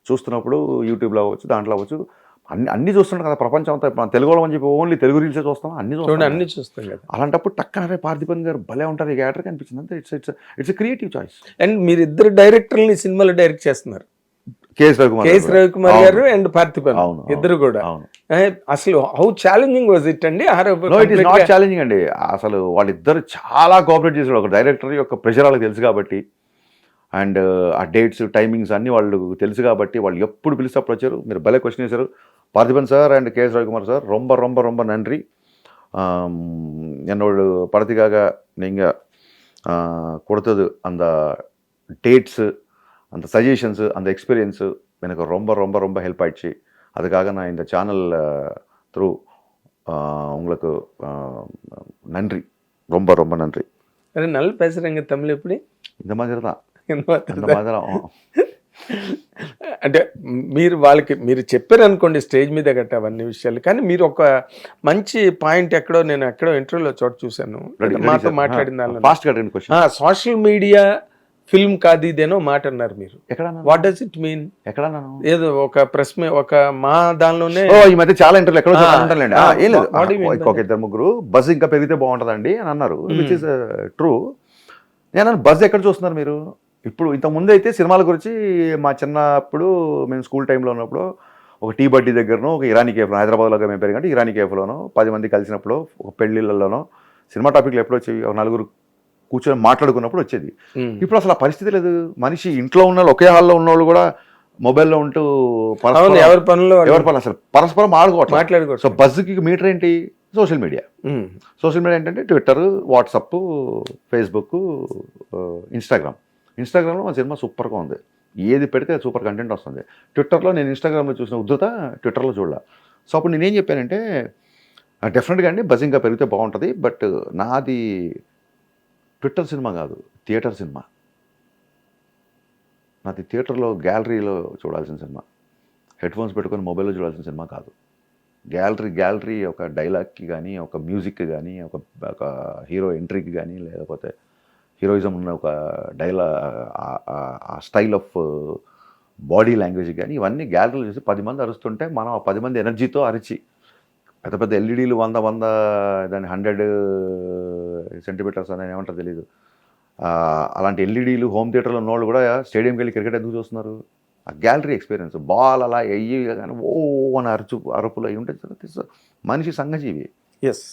చూస్తున్నప్పుడు యూట్యూబ్లో అవ్వచ్చు, దాంట్లో అవ్వచ్చు, అన్ని చూస్తుంటాం కదా ప్రపంచం అంతా. మనం తెలుగు అని చెప్పి ఓన్లీ తెలుగు రీల్సే చూస్తాం, అన్ని చూస్తాం కదా. అలాంటప్పుడు టక్కన పార్థిబన్ గారు భలే ఉంటారు ఈ క్యారెక్టర్ అనిపించింది. అంతే. It's creative choice. అండ్ మీరు ఇద్దరు డైరెక్టర్ని సినిమాలో డైరెక్ట్ కేఎస్ రవికుమార్ గారు అండ్ పార్థిబన్ ఇద్దరు కూడా. అసలు హౌ ఛాలెంజింగ్ వాజ్ ఇట్ అండి? ఇట్ ఈస్ నాట్ ఛాలెంజింగ్ అండి. అసలు వాళ్ళిద్దరు చాలా కోఆపరేట్ చేశారు. ఒక డైరెక్టర్ యొక్క ప్రెషర్ వాళ్ళకి తెలుసు కాబట్టి, అండ్ ఆ డేట్స్ టైమింగ్స్ అన్నీ వాళ్ళకు తెలుసు కాబట్టి వాళ్ళు ఎప్పుడు పిలిస్తే అప్పుడు వచ్చారు. మీరు భలే క్వశ్చన్ చేశారు. Parthiban sir and K S Ravikumar sir ரொம்ப ரொம்ப ரொம்ப நன்றி. என்னோட படத்துக்காக நீங்கள் கொடுத்தது அந்த டேட்ஸு, அந்த சஜஷன்ஸு, அந்த எக்ஸ்பீரியன்ஸு எனக்கு ரொம்ப ரொம்ப ரொம்ப ஹெல்ப் ஆயிடுச்சு. அதுக்காக நான் இந்த சேனல் த்ரூ உங்களுக்கு நன்றி, ரொம்ப ரொம்ப நன்றி. நல்லா பேசுகிறேங்க தமிழ். எப்படி? இந்த மாதிரி தான், இந்த மாதிரி தான். అంటే మీరు చెప్పారు అనుకోండి స్టేజ్ మీద గట్ట అవన్నీ విషయాలు, కానీ మీరు ఒక మంచి పాయింట్ ఎక్కడో ఇంటర్వ్యూలో చోట చూశాను మాతో మాట్లాడిన దానిలో, సోషల్ మీడియా ఫిల్మ్ కాదు ఇదేనో మాట అన్నారు మీరు. ఎక్కడ వాట్ డస్ ఇట్ మీన్? ఎక్కడ అన్నాను? ఏదో ఒక ఒక మా దానిలోనే ఈ మధ్య చాలా ఇంటర్వ్యూ ఎక్కడో అంటారులేండి. ఏం లేదు, what do you mean by ఒక ఇద్దరు ముగ్గురు బజ్ ఇంకా పెరిగితే బాగుంటుందండి అని అన్నారు, విచ్ ఇస్ ట్రూ. నేను అన్నాను, బజ్ ఎక్కడ చూస్తున్నారు మీరు? ఇప్పుడు ఇంతకుముందు అయితే సినిమాల గురించి మా చిన్నప్పుడు మేము స్కూల్ టైంలో ఉన్నప్పుడు ఒక టీ బడ్డీ దగ్గరనో ఒక ఇరానీ కేఫ్లో, హైదరాబాద్లో మేము పెరిగంటే ఇరానీ కేఫ్లోనో 10 మంది కలిసినప్పుడు ఒక పెళ్ళిళ్ళలోనో సినిమా టాపిక్లు ఎప్పుడు వచ్చేవి, ఒక నలుగురు కూర్చొని మాట్లాడుకున్నప్పుడు వచ్చేది. ఇప్పుడు అసలు ఆ పరిస్థితి లేదు. మనిషి ఇంట్లో ఉన్న ఒకే హాల్లో ఉన్న వాళ్ళు కూడా మొబైల్లో ఉంటూ ఎవరి పనులు అసలు పరస్పరం మాట్లాడుకోవట్లేదు. సో బజ్కి మీటర్ ఏంటి? Social media. సోషల్ మీడియా ఏంటంటే ట్విట్టర్, వాట్సాప్, ఫేస్బుక్, ఇన్స్టాగ్రామ్లో మన సినిమా సూపర్గా ఉంది, ఏది పెడితే సూపర్ కంటెంట్ వస్తుంది. ట్విట్టర్లో నేను ఇన్స్టాగ్రామ్లో చూసిన ఉద్ధృత ట్విట్టర్లో చూడాల. సో అప్పుడు నేనేం చెప్పానంటే, డెఫినెట్గా అండి బజ్ ఇంకా పెరిగితే బాగుంటుంది, బట్ నాది ట్విట్టర్ సినిమా కాదు, థియేటర్ సినిమా. నాది థియేటర్లో గ్యాలరీలో చూడాల్సిన సినిమా, హెడ్ ఫోన్స్ పెట్టుకొని మొబైల్లో చూడాల్సిన సినిమా కాదు. గ్యాలరీ ఒక డైలాగ్కి కానీ, ఒక మ్యూజిక్కి కానీ, ఒక హీరో ఎంట్రీకి కానీ, లేకపోతే హీరోయిజం ఉన్న ఒక ఆ స్టైల్ ఆఫ్ బాడీ లాంగ్వేజ్ కానీ, ఇవన్నీ గ్యాలరీలో చూసి 10 మంది అరుస్తుంటే మనం ఆ 10 మంది ఎనర్జీతో అరిచి, పెద్ద పెద్ద ఎల్ఈడీలు 100 దాని 100 సెంటీమీటర్స్ అని ఏమంటారు తెలీదు, అలాంటి ఎల్ఈడీలు హోమ్ థియేటర్లో ఉన్నవాళ్ళు కూడా స్టేడియంకి వెళ్ళి క్రికెట్ ఎందుకు చూస్తున్నారు? ఆ గ్యాలరీ ఎక్స్పీరియన్స్, బాల్ అలా అయ్యి కానీ ఓ అని అరుపులు అయ్యి ఉంటే మనిషి సంఘజీవి. ఎస్,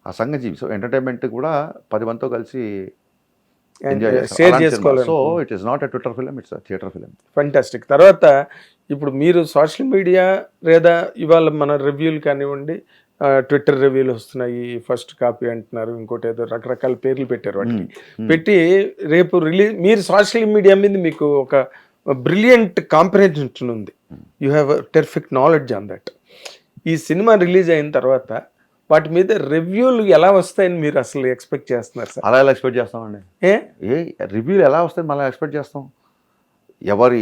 ఆ సంఘజీవి. సో ఎంటర్టైన్మెంట్ కూడా 10 మందితో కలిసి షేర్ చేసుకోవాలి. So it is not a Twitter film, it's theatre film. Fantastic. తర్వాత ఇప్పుడు మీరు సోషల్ మీడియా లేదా ఇవాళ మన రివ్యూలు కానివ్వండి, ట్విట్టర్ రివ్యూలు వస్తున్నాయి, ఫస్ట్ కాపీ అంటున్నారు, ఇంకోటి ఏదో రకరకాల పేర్లు పెట్టారు వాటికి. పెట్టి రేపు రిలీజ్, మీరు సోషల్ మీడియా మీద మీకు ఒక బ్రిలియంట్ కాంప్రహెన్షన్ ఉంది, you have perfect knowledge on that. ఈ సినిమా రిలీజ్ అయిన తర్వాత వాటి మీద రివ్యూలు ఎలా వస్తాయని మీరు అసలు ఎక్స్పెక్ట్ చేస్తున్నారు సార్? అలా ఎలా ఎక్స్పెక్ట్ చేస్తామండి? రివ్యూలు ఎలా వస్తాయని మళ్ళీ ఎక్స్పెక్ట్ చేస్తాం? ఎవరి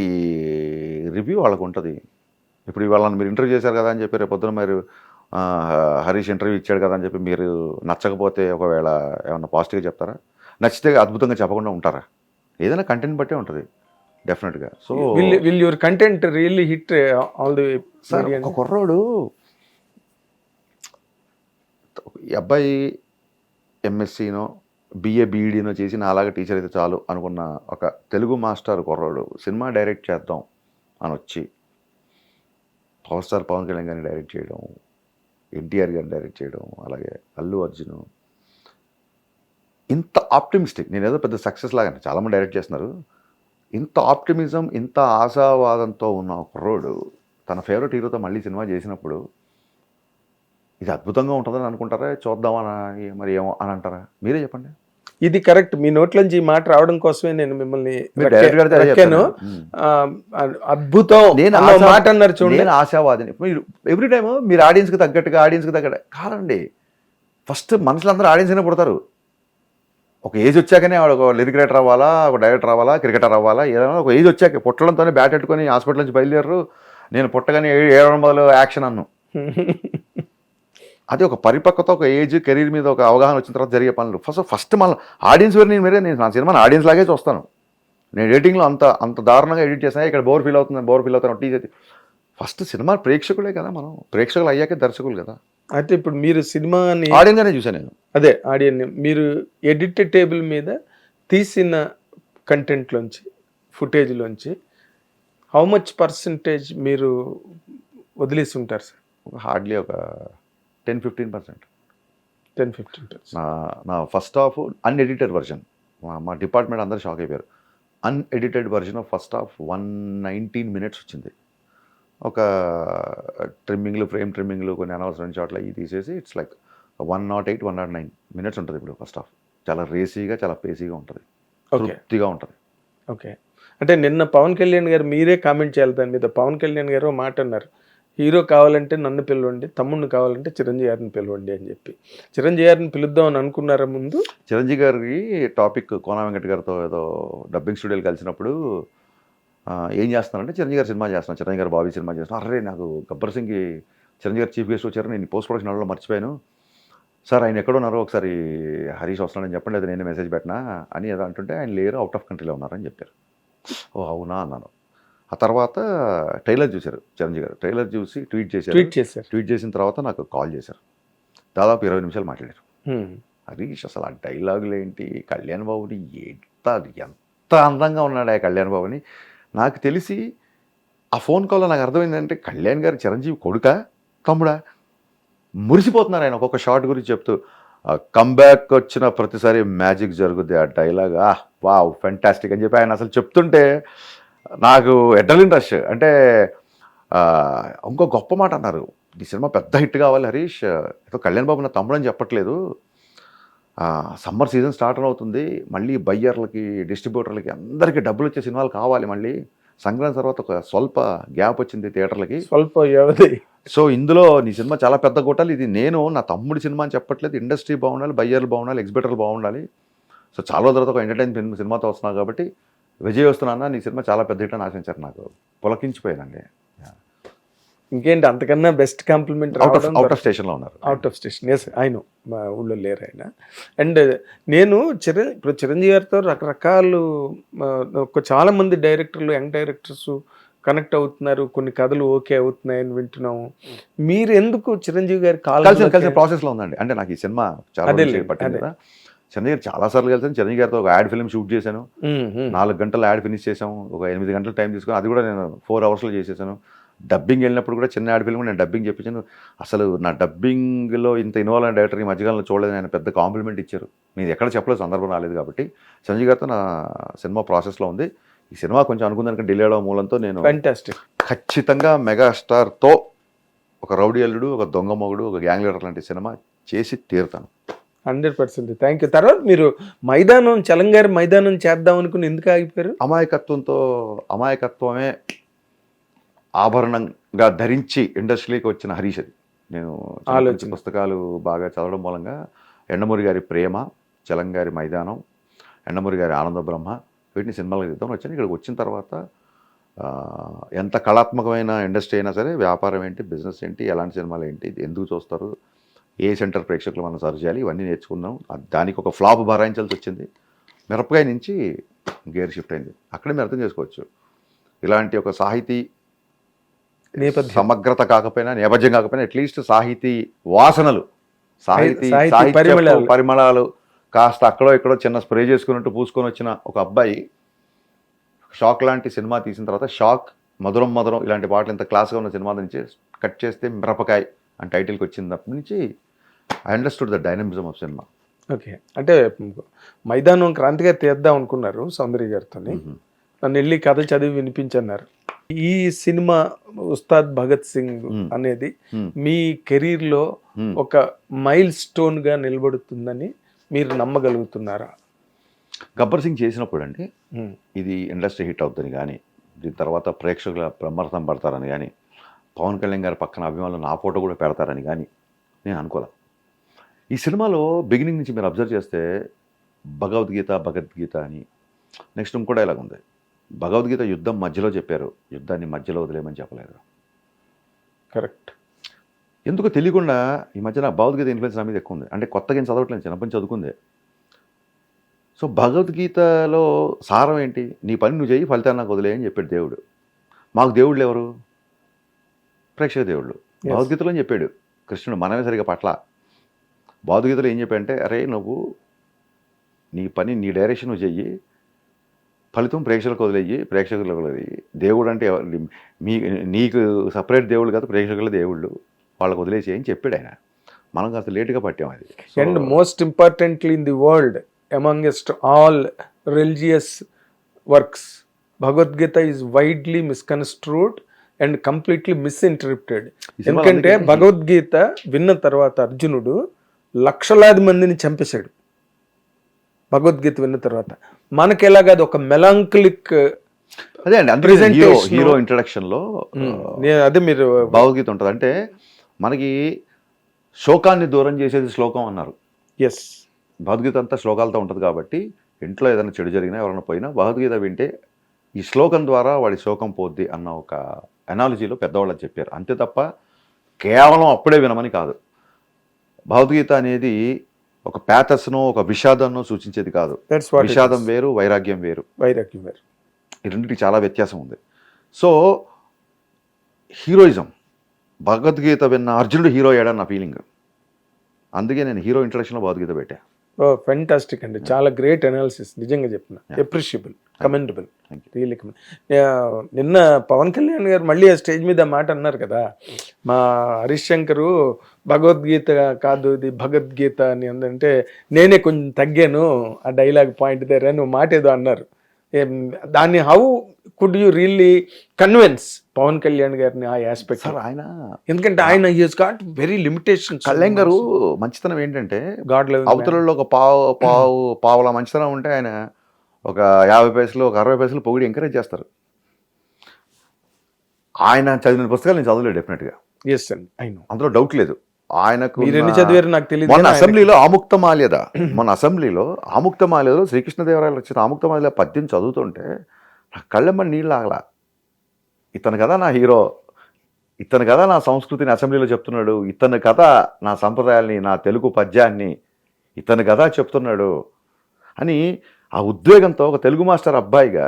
రివ్యూ వాళ్ళకు ఉంటుంది. ఇప్పుడు ఇవాళ మీరు ఇంటర్వ్యూ చేశారు కదా అని చెప్పి రేపు పొద్దున మీరు హరీష్ ఇంటర్వ్యూ ఇచ్చాడు కదా అని చెప్పి మీరు నచ్చకపోతే ఒకవేళ ఏమన్నా పాజిటివ్గా చెప్తారా? నచ్చితే అద్భుతంగా చెప్పకుండా ఉంటారా? ఏదైనా కంటెంట్ బట్టే ఉంటుంది డెఫినెట్గా. So will your content really hit all the. ఒక కుర్రోడు, ఈ అబ్బాయి ఎంఎస్సీనో బిఏ బీఈడీనో చేసి నా అలాగే టీచర్ అయితే చాలు అనుకున్న ఒక తెలుగు మాస్టర్ కుర్రోడు సినిమా డైరెక్ట్ చేద్దాం అని వచ్చి పవర్ స్టార్ పవన్ కళ్యాణ్ గారిని డైరెక్ట్ చేయడం, ఎన్టీఆర్ గారిని డైరెక్ట్ చేయడం, అలాగే అల్లు అర్జున్, ఇంత ఆప్టిమిస్టిక్, నేను ఏదో పెద్ద సక్సెస్ లాగానే చాలామంది డైరెక్ట్ చేస్తున్నారు, ఇంత ఆప్టిమిజం, ఇంత ఆశావాదంతో ఉన్న కుర్రోడు తన ఫేవరెట్ హీరోతో మళ్ళీ సినిమా చేసినప్పుడు ఇది అద్భుతంగా ఉంటుందని అనుకుంటారా? చూద్దామని మరి ఏమో అని అంటారా? మీరే చెప్పండి. ఇది కరెక్ట్. మీ నోట్లోంచి ఈ మాట రావడం కోసమే నేను మిమ్మల్ని అద్భుతం మాట అన్నారు చూడండి. నేను ఆశావాదిని. మీరు ఎవ్రీ టైమ్ మీరు ఆడియన్స్కి తగ్గట్టు కాదండి. ఫస్ట్ మనుషులు అందరూ ఆడియన్స్ అయినా పుడతారు. ఒక ఏజ్ వచ్చాకనే వాడు ఒక లిరిక్ రైటర్ అవ్వాలా, ఒక డైరెక్టర్ అవ్వాలా, క్రికెటర్ అవ్వాలా, ఏదైనా ఒక ఏజ్ వచ్చాక పుట్టడంతోనే బ్యాట్ పెట్టుకొని హాస్పిటల్ నుంచి బయలుదేరరు. నేను పుట్టగానే 7 మొదలు యాక్షన్ అన్ను. అది ఒక పరిపక్వత, ఒక ఏజ్, కెరీర్ మీద ఒక అవగాహన వచ్చిన తర్వాత జరిగే పనులు. ఫస్ట్ మళ్ళీ ఆడియన్స్ వేరు, నేను నా సినిమాని ఆడియన్స్ లాగే చూస్తాను. నేను ఎడిటింగ్లో అంత దారుణంగా ఎడిట్ చేస్తాను, ఇక్కడ బోర్ ఫీల్ అవుతాను టీచర్. ఫస్ట్ సినిమా ప్రేక్షకులే కదా, మనం ప్రేక్షకులు అయ్యాకే దర్శకులు కదా. అయితే ఇప్పుడు మీరు సినిమాని ఆడియన్గానే చూసాను నేను. అదే ఆడియన్, మీరు ఎడిటెడ్ టేబుల్ మీద తీసిన కంటెంట్లోంచి, ఫుటేజ్లోంచి హౌ మచ్ పర్సంటేజ్ మీరు వదిలేసి ఉంటారు సార్? హార్డ్లీ ఒక 10-15%. 10-15%. నా ఫస్ట్ హాఫ్ అన్ఎడిటెడ్ వర్జన్, మా డిపార్ట్మెంట్ అందరూ షాక్ అయిపోయారు. Unedited version of first half 119 minutes వచ్చింది. ఒక ఫ్రేమ్ ట్రిమ్మింగ్లు, కొన్ని అనవసరం చోట్ల ఇవి తీసేసి ఇట్స్ లైక్ 108-109 minutes ఉంటుంది ఇప్పుడు ఫస్ట్ హాఫ్. చాలా రేసీగా, చాలా పేసీగా ఉంటుంది, తృప్తిగా ఉంటుంది. ఓకే. అంటే నిన్న పవన్ కళ్యాణ్ గారు, మీరే కామెంట్ చేయాలి దాని మీద. పవన్ కళ్యాణ్ గారు మాట అన్నారు, హీరో కావాలంటే నన్ను పిలవండి, తమ్ముడిని కావాలంటే చిరంజీవి గారిని పిలవండి అని చెప్పి. చిరంజీవి గారిని పిలుద్దామని అనుకున్నారా ముందు? చిరంజీవి గారికి టాపిక్ కోన వెంకట గారితో ఏదో డబ్బింగ్ స్టూడియోలు కలిసినప్పుడు ఏం చేస్తున్నారంటే, చిరంజీవి గారు సినిమా చేస్తున్నాను, చిరంజీవి గారు బాబీ సినిమా చేస్తున్నాను. అరే నాకు గబ్బర్ సింగ్కి చిరంజీవి గారు చీఫ్ గెస్ట్ వచ్చారు, నేను పోస్ట్ ప్రొడక్షన్ హాల్లో మర్చిపోయాను, సార్ ఆయన ఎక్కడున్నారో ఒకసారి హరీష్ వస్తున్నాడని చెప్పండి, లేదా నేనే మెసేజ్ పెట్టినా అని ఏదో అంటుంటే ఆయన లేరు, అవుట్ ఆఫ్ కంట్రీలో ఉన్నారని చెప్పారు. ఓ అవునా అన్నాను. ఆ తర్వాత ట్రైలర్ చూశారు చిరంజీవి గారు, ట్రైలర్ చూసి ట్వీట్ చేశారు. ట్వీట్ చేసిన తర్వాత నాకు కాల్ చేశారు, దాదాపు 20 నిమిషాలు మాట్లాడారు. హరీష్ అసలు ఆ డైలాగులు ఏంటి, కళ్యాణ్ బాబుని ఎంత అందంగా ఉన్నాడు ఆ కళ్యాణ్ బాబుని. నాకు తెలిసి ఆ ఫోన్ కాల్లో నాకు అర్థమైందంటే కళ్యాణ్ గారు చిరంజీవి కొడుకా తమ్ముడా, మురిసిపోతున్నారు ఆయన ఒక్కొక్క షాట్ గురించి చెప్తూ. కంబ్యాక్ వచ్చిన ప్రతిసారి మ్యాజిక్ జరుగుద్ది ఆ డైలాగ్, వావ్ ఫెంటాస్టిక్ అని చెప్పి ఆయన అసలు చెప్తుంటే నాకు అడ్రినలిన్ రష్. అంటే ఇంకో గొప్ప మాట అన్నారు, ఈ సినిమా పెద్ద హిట్ కావాలి హరీష్, ఏదో కళ్యాణ్ బాబు నా తమ్ముడు అని చెప్పట్లేదు, సమ్మర్ సీజన్ స్టార్ట్ అవుతుంది, మళ్ళీ బయ్యర్లకి డిస్ట్రిబ్యూటర్లకి అందరికీ డబ్బులు వచ్చే సినిమాలు కావాలి, మళ్ళీ సంక్రాంతి తర్వాత ఒక స్వల్ప గ్యాప్ వచ్చింది థియేటర్లకి, స్వల్ప వ్యవధి. సో ఇందులో నీ సినిమా చాలా పెద్ద కొట్టాలి, ఇది నేను నా తమ్ముడి సినిమా అని చెప్పట్లేదు, ఇండస్ట్రీ బాగుండాలి, బయ్యర్లు బాగుండాలి, ఎగ్జిబిటర్లు బాగుండాలి, సో చాలా రోజుల తర్వాత ఒక ఎంటర్టైన్ సినిమాతో వస్తున్నావు కాబట్టి విజయ్ వస్తున్నా, నీ సినిమా చాలా పెద్ద హిట్ అని ఆశించారు. నాకు పులకించిపోయానండి. ఇంకేంటి అంతకన్నా బెస్ట్ కాంప్లిమెంట్. అవుట్ ఆఫ్ స్టేషన్లో ఉన్నారు. అవుట్ ఆఫ్ స్టేషన్, ఎస్ ఆయన మా ఊళ్ళో లేరు ఆయన. అండ్ నేను ఇప్పుడు చిరంజీవి గారితో రకరకాలు చాలా మంది డైరెక్టర్లు, యంగ్ డైరెక్టర్స్ కనెక్ట్ అవుతున్నారు, కొన్ని కథలు ఓకే అవుతున్నాయని వింటున్నాము. మీరు ఎందుకు చిరంజీవి గారి కలిసిన ప్రాసెస్లో ఉందండి. అంటే నాకు ఈ సినిమా చాలా పట్టింది కదా, చిరంజీవి గారు చాలాసార్లు కలిసాను. చిరంజీవి గారితో ఒక యాడ్ ఫిల్మ్ షూట్ చేశాను, 4 గంటల యాడ్ ఫినిష్ చేసాము, ఒక 8 గంటల టైం తీసుకొని అది కూడా నేను 4 అవర్స్లో చేసేసాను. డబ్బింగ్ వెళ్ళినప్పుడు కూడా చిన్న యాడ్ ఫిల్మ్ నేను డబ్బింగ్ చెప్పించాను. అసలు నా డబ్బింగ్లో ఇంత ఇన్వాల్వ్ అయిన డైరెక్టర్ ఈ మధ్యకాలంలో చూడలేదు, ఆయన పెద్ద కాంప్లిమెంట్ ఇచ్చారు. నేను ఎక్కడ చెప్పలేదు, సందర్భం రాలేదు కాబట్టి. చిరంజీవి గారితో నా సినిమా ప్రాసెస్లో ఉంది. ఈ సినిమా కొంచెం అనుకున్నాను డిలే అవడం మూలంతో నేను ఖచ్చితంగా మెగాస్టార్తో ఒక రౌడీ అల్లుడు, ఒక దొంగ మొగుడు, ఒక గ్యాంగ్ లీడర్ లాంటి సినిమా చేసి తీరుతాను. 100%. Thank you. తర్వాత మీరు మైదానం, చలంగారి మైదానం చేద్దాం అనుకుని ఎందుకు ఆగిపోయారు? అమాయకత్వమే ఆభరణంగా ధరించి ఇండస్ట్రీకి వచ్చిన హరీష్ అది. నేను పుస్తకాలు బాగా చదవడం మూలంగా ఎండమూరి గారి ప్రేమ, చలంగారి మైదానం, ఎండమూరి గారి ఆనంద బ్రహ్మ, వీటిని సినిమాలకు తీద్దాం వచ్చాను. ఇక్కడికి వచ్చిన తర్వాత ఎంత కళాత్మకమైన ఇండస్ట్రీ అయినా సరే, వ్యాపారం ఏంటి, బిజినెస్ ఏంటి, ఎలాంటి సినిమాలు ఏంటి, ఎందుకు చూస్తారు, ఏ సెంటర్ ప్రేక్షకులు మనం సర్వ్ చేయాలి, ఇవన్నీ నేర్చుకున్నాం. దానికి ఒక ఫ్లాప్ భరాయించాల్సి వచ్చింది. మిరపకాయ నుంచి గేర్ షిఫ్ట్ అయింది. అక్కడే మీరు అర్థం చేసుకోవచ్చు, ఇలాంటి ఒక సాహితీ సమగ్రత కాకపోయినా, నేపథ్యం కాకపోయినా, అట్లీస్ట్ సాహితీ వాసనలు, సాహితీ పరిమళాలు కాస్త అక్కడో ఇక్కడో చిన్న స్ప్రే చేసుకున్నట్టు పూసుకొని వచ్చిన ఒక అబ్బాయి షాక్ లాంటి సినిమా తీసిన తర్వాత, షాక్, మధురం మధురం ఇలాంటి పాటలు ఇంత క్లాస్గా ఉన్న సినిమా నుంచి కట్ చేస్తే మిరపకాయ అని టైటిల్కి వచ్చినప్పటి నుంచి I understood the dynamism of cinema. Okay, అంటే మైదానం క్రాంతిగా తీద్దాం అనుకున్నారు సౌందర్య గారితో, నన్ను వెళ్ళి కథ చదివి వినిపించన్నారు. ఈ సినిమా ఉస్తాద్ భగత్ సింగ్ అనేది మీ కెరీర్లో ఒక మైల్ స్టోన్ గా నిలబడుతుందని మీరు నమ్మగలుగుతున్నారా? గబ్బర్ సింగ్ చేసినప్పుడు అండి, ఇది ఇండస్ట్రీ హిట్ అవుతుందని కానీ, దీని తర్వాత ప్రేక్షకుల బ్రహ్మరథం పడతారని కానీ, పవన్ కళ్యాణ్ గారి పక్కన అభిమానులు నా ఫోటో కూడా పెడతారని కానీ నేను అనుకోలే. ఈ సినిమాలో బిగినింగ్ నుంచి మీరు అబ్జర్వ్ చేస్తే భగవద్గీత అని, నెక్స్ట్ ఇంకో డైలాగ్ ఉంది. భగవద్గీత యుద్ధం మధ్యలో చెప్పారు, యుద్ధాన్ని మధ్యలో వదిలేమని చెప్పలేదు. కరెక్ట్. ఎందుకు తెలియకుండా ఈ మధ్యన భగవద్గీత ఇన్ఫ్లుయెన్స్ నా మీద ఎక్కువ ఉంది. అంటే కొత్తగా ఏం చదవట్లేదు, చిన్నప్పటి నుంచి చదువుకుందే. సో భగవద్గీతలో సారం ఏంటి, నీ పని నువ్వు చేయి, ఫలితాన్ని నాకు వదిలే అని చెప్పాడు దేవుడు. మాకు దేవుళ్ళు ఎవరు? ప్రేక్షక దేవుళ్ళు. భగవద్గీతలో చెప్పాడు కృష్ణుడు, మనమే సరిగా పట్ల. భగవద్గీతలో ఏం చెప్పాడంటే, అరే నువ్వు నీ పని, నీ డైరెక్షన్ నువ్వు చెయ్యి, ఫలితం ప్రేక్షకులకు వదిలేయి. దేవుడు అంటే నీకు సపరేట్ దేవుళ్ళు కాదు, ప్రేక్షకుల దేవుళ్ళు, వాళ్ళకు వదిలేసి అని చెప్పాడు ఆయన. మనం కాస్త లేటుగా పట్టాం అది. And most importantly in the world amongst all religious works, Bhagavad Gita is widely misconstrued and completely misinterpreted. ఎందుకంటే భగవద్గీత విన్న తర్వాత అర్జునుడు లక్షలాది మందిని చంపేశాడు భగవద్గీత విన్న తర్వాత. మనకి ఎలాగది ఒక మెలాంకలిక్, అదే అండి హీరో ఇంట్రడక్షన్ లో అదే మీరు భగవద్గీత ఉంటుంది. అంటే మనకి శోకాన్ని దూరం చేసేది శ్లోకం అన్నారు. ఎస్, భగవద్గీత అంతా శ్లోకాలతో ఉంటుంది కాబట్టి ఇంట్లో ఏదైనా చెడు జరిగినా, ఎవరైనా పోయినా భగవద్గీత వింటే ఈ శ్లోకం ద్వారా వాడి శోకం పోద్ది అన్న ఒక అనాలజీలో పెద్దవాళ్ళు చెప్పారు. అంతే తప్ప కేవలం అప్పుడే వినమని కాదు. భగవద్గీత అనేది ఒక ప్యాథస్నో ఒక విషాదాన్నో సూచించేది కాదు. That's what it విషాదం వేరు, వైరాగ్యం వేరు. వైరాగ్యం వేరు. ఈ రెండింటికి చాలా వ్యత్యాసం ఉంది. సో హీరోయిజం, భగవద్గీత విన్న అర్జునుడు హీరో అయ్యాడని నా ఫీలింగ్. అందుకే నేను హీరో ఇంట్రడక్షన్లో భగవద్గీత పెట్టా. ఓ ఫెంటాస్టిక్ అండి, చాలా గ్రేట్ అనాలిసిస్, నిజంగా చెప్తున్నా. అప్రిషియబుల్, కమెండబుల్, రియల్లీ నిన్న పవన్ కళ్యాణ్ గారు మళ్ళీ ఆ స్టేజ్ మీద మాట అన్నారు కదా, మా హరీష్ శంకరు భగవద్గీత కాదు ఇది భగవద్గీత అని అంటే నేనే కొంచెం తగ్గాను ఆ డైలాగ్ పాయింట్ దగ్గర అని మాట ఏదో అన్నారు. దాన్ని how could you really convince Pawan Kalyan గారిని ఆ ఆస్పెక్ట్? సార్ ఆయన, ఎందుకంటే ఆయన he's got very limitation. Kalyan గారు మంచితనం ఏంటంటే, గాడ్ లెవెల్ అవతలలో ఒక పావుల మంచితనం ఉంటే ఆయన ఒక 50 పైసలు, ఒక 60 పైసలు పొగిడి ఎంకరేజ్ చేస్తారు. ఆయన చదివిన పుస్తకాలు నేను చదవలేదు డెఫినెట్గా. ఎస్ అండి, ఐ నో, అందులో డౌట్ లేదు. ఆయనకు మీరు ఎన్ని చదివారు నాకు తెలియదు. మొన్న అసెంబ్లీలో ఆముక్తమాల్యదలో శ్రీకృష్ణదేవరాయలు వచ్చిన ఆముక్తమాల్యద పద్యం చదువుతుంటే నా కళ్ళెమ్మని నీళ్ళు ఆగలా. ఇతను కదా నా హీరో, ఇతను కదా నా సంస్కృతిని అసెంబ్లీలో చెప్తున్నాడు, ఇతను కదా నా సంప్రదాయాల్ని, నా తెలుగు పద్యాన్ని ఇతను కదా చెప్తున్నాడు అని ఆ ఉద్వేగంతో ఒక తెలుగు మాస్టర్ అబ్బాయిగా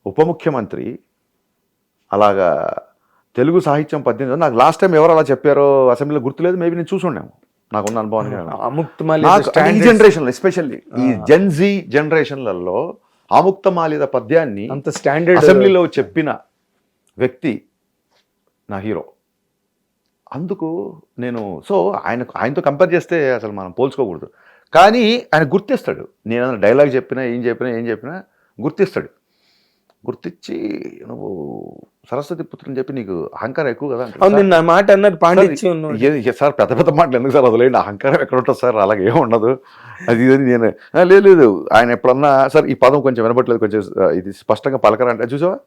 ఉప ముఖ్యమంత్రి అలాగా తెలుగు సాహిత్యం పద్యం నాకు లాస్ట్ టైం ఎవరు అలా చెప్పారో అసెంబ్లీలో గుర్తులేదు. మేబీ నేను చూసుండాము, నాకున్న అనుభవాన్ని. ఈ జనరేషన్లో ఎస్పెషల్లీ ఈ జెన్జీ జనరేషన్లలో ఆముక్తమాల్యద పద్యాన్ని అంత స్టాండర్డ్ అసెంబ్లీలో చెప్పిన వ్యక్తి నా హీరో. అందుకు నేను ఆయనతో కంపేర్ చేస్తే అసలు మనం పోల్చుకోకూడదు. కానీ ఆయన గుర్తిస్తాడు, నేను డైలాగ్ చెప్పినా ఏం చెప్పినా గుర్తిస్తాడు. గుర్తించి నువ్వు సరస్వతి పుత్రుని చెప్పి నీకు అహంకారం ఎక్కువ కదా అంటే మాట అన్నారు పాండిత్యం. సార్ పెద్ద పెద్ద మాటలు ఎందుకు సార్ వదిలేండి, అహంకారం ఎక్కడ ఉంటుంది సార్, అలాగే ఏమి ఉండదు అది ఇది. నేను లేదు ఆయన ఎప్పుడన్నా సార్ ఈ పదం కొంచెం వినబట్లేదు, కొంచెం ఇది స్పష్టంగా పలకరంటే చూసావా,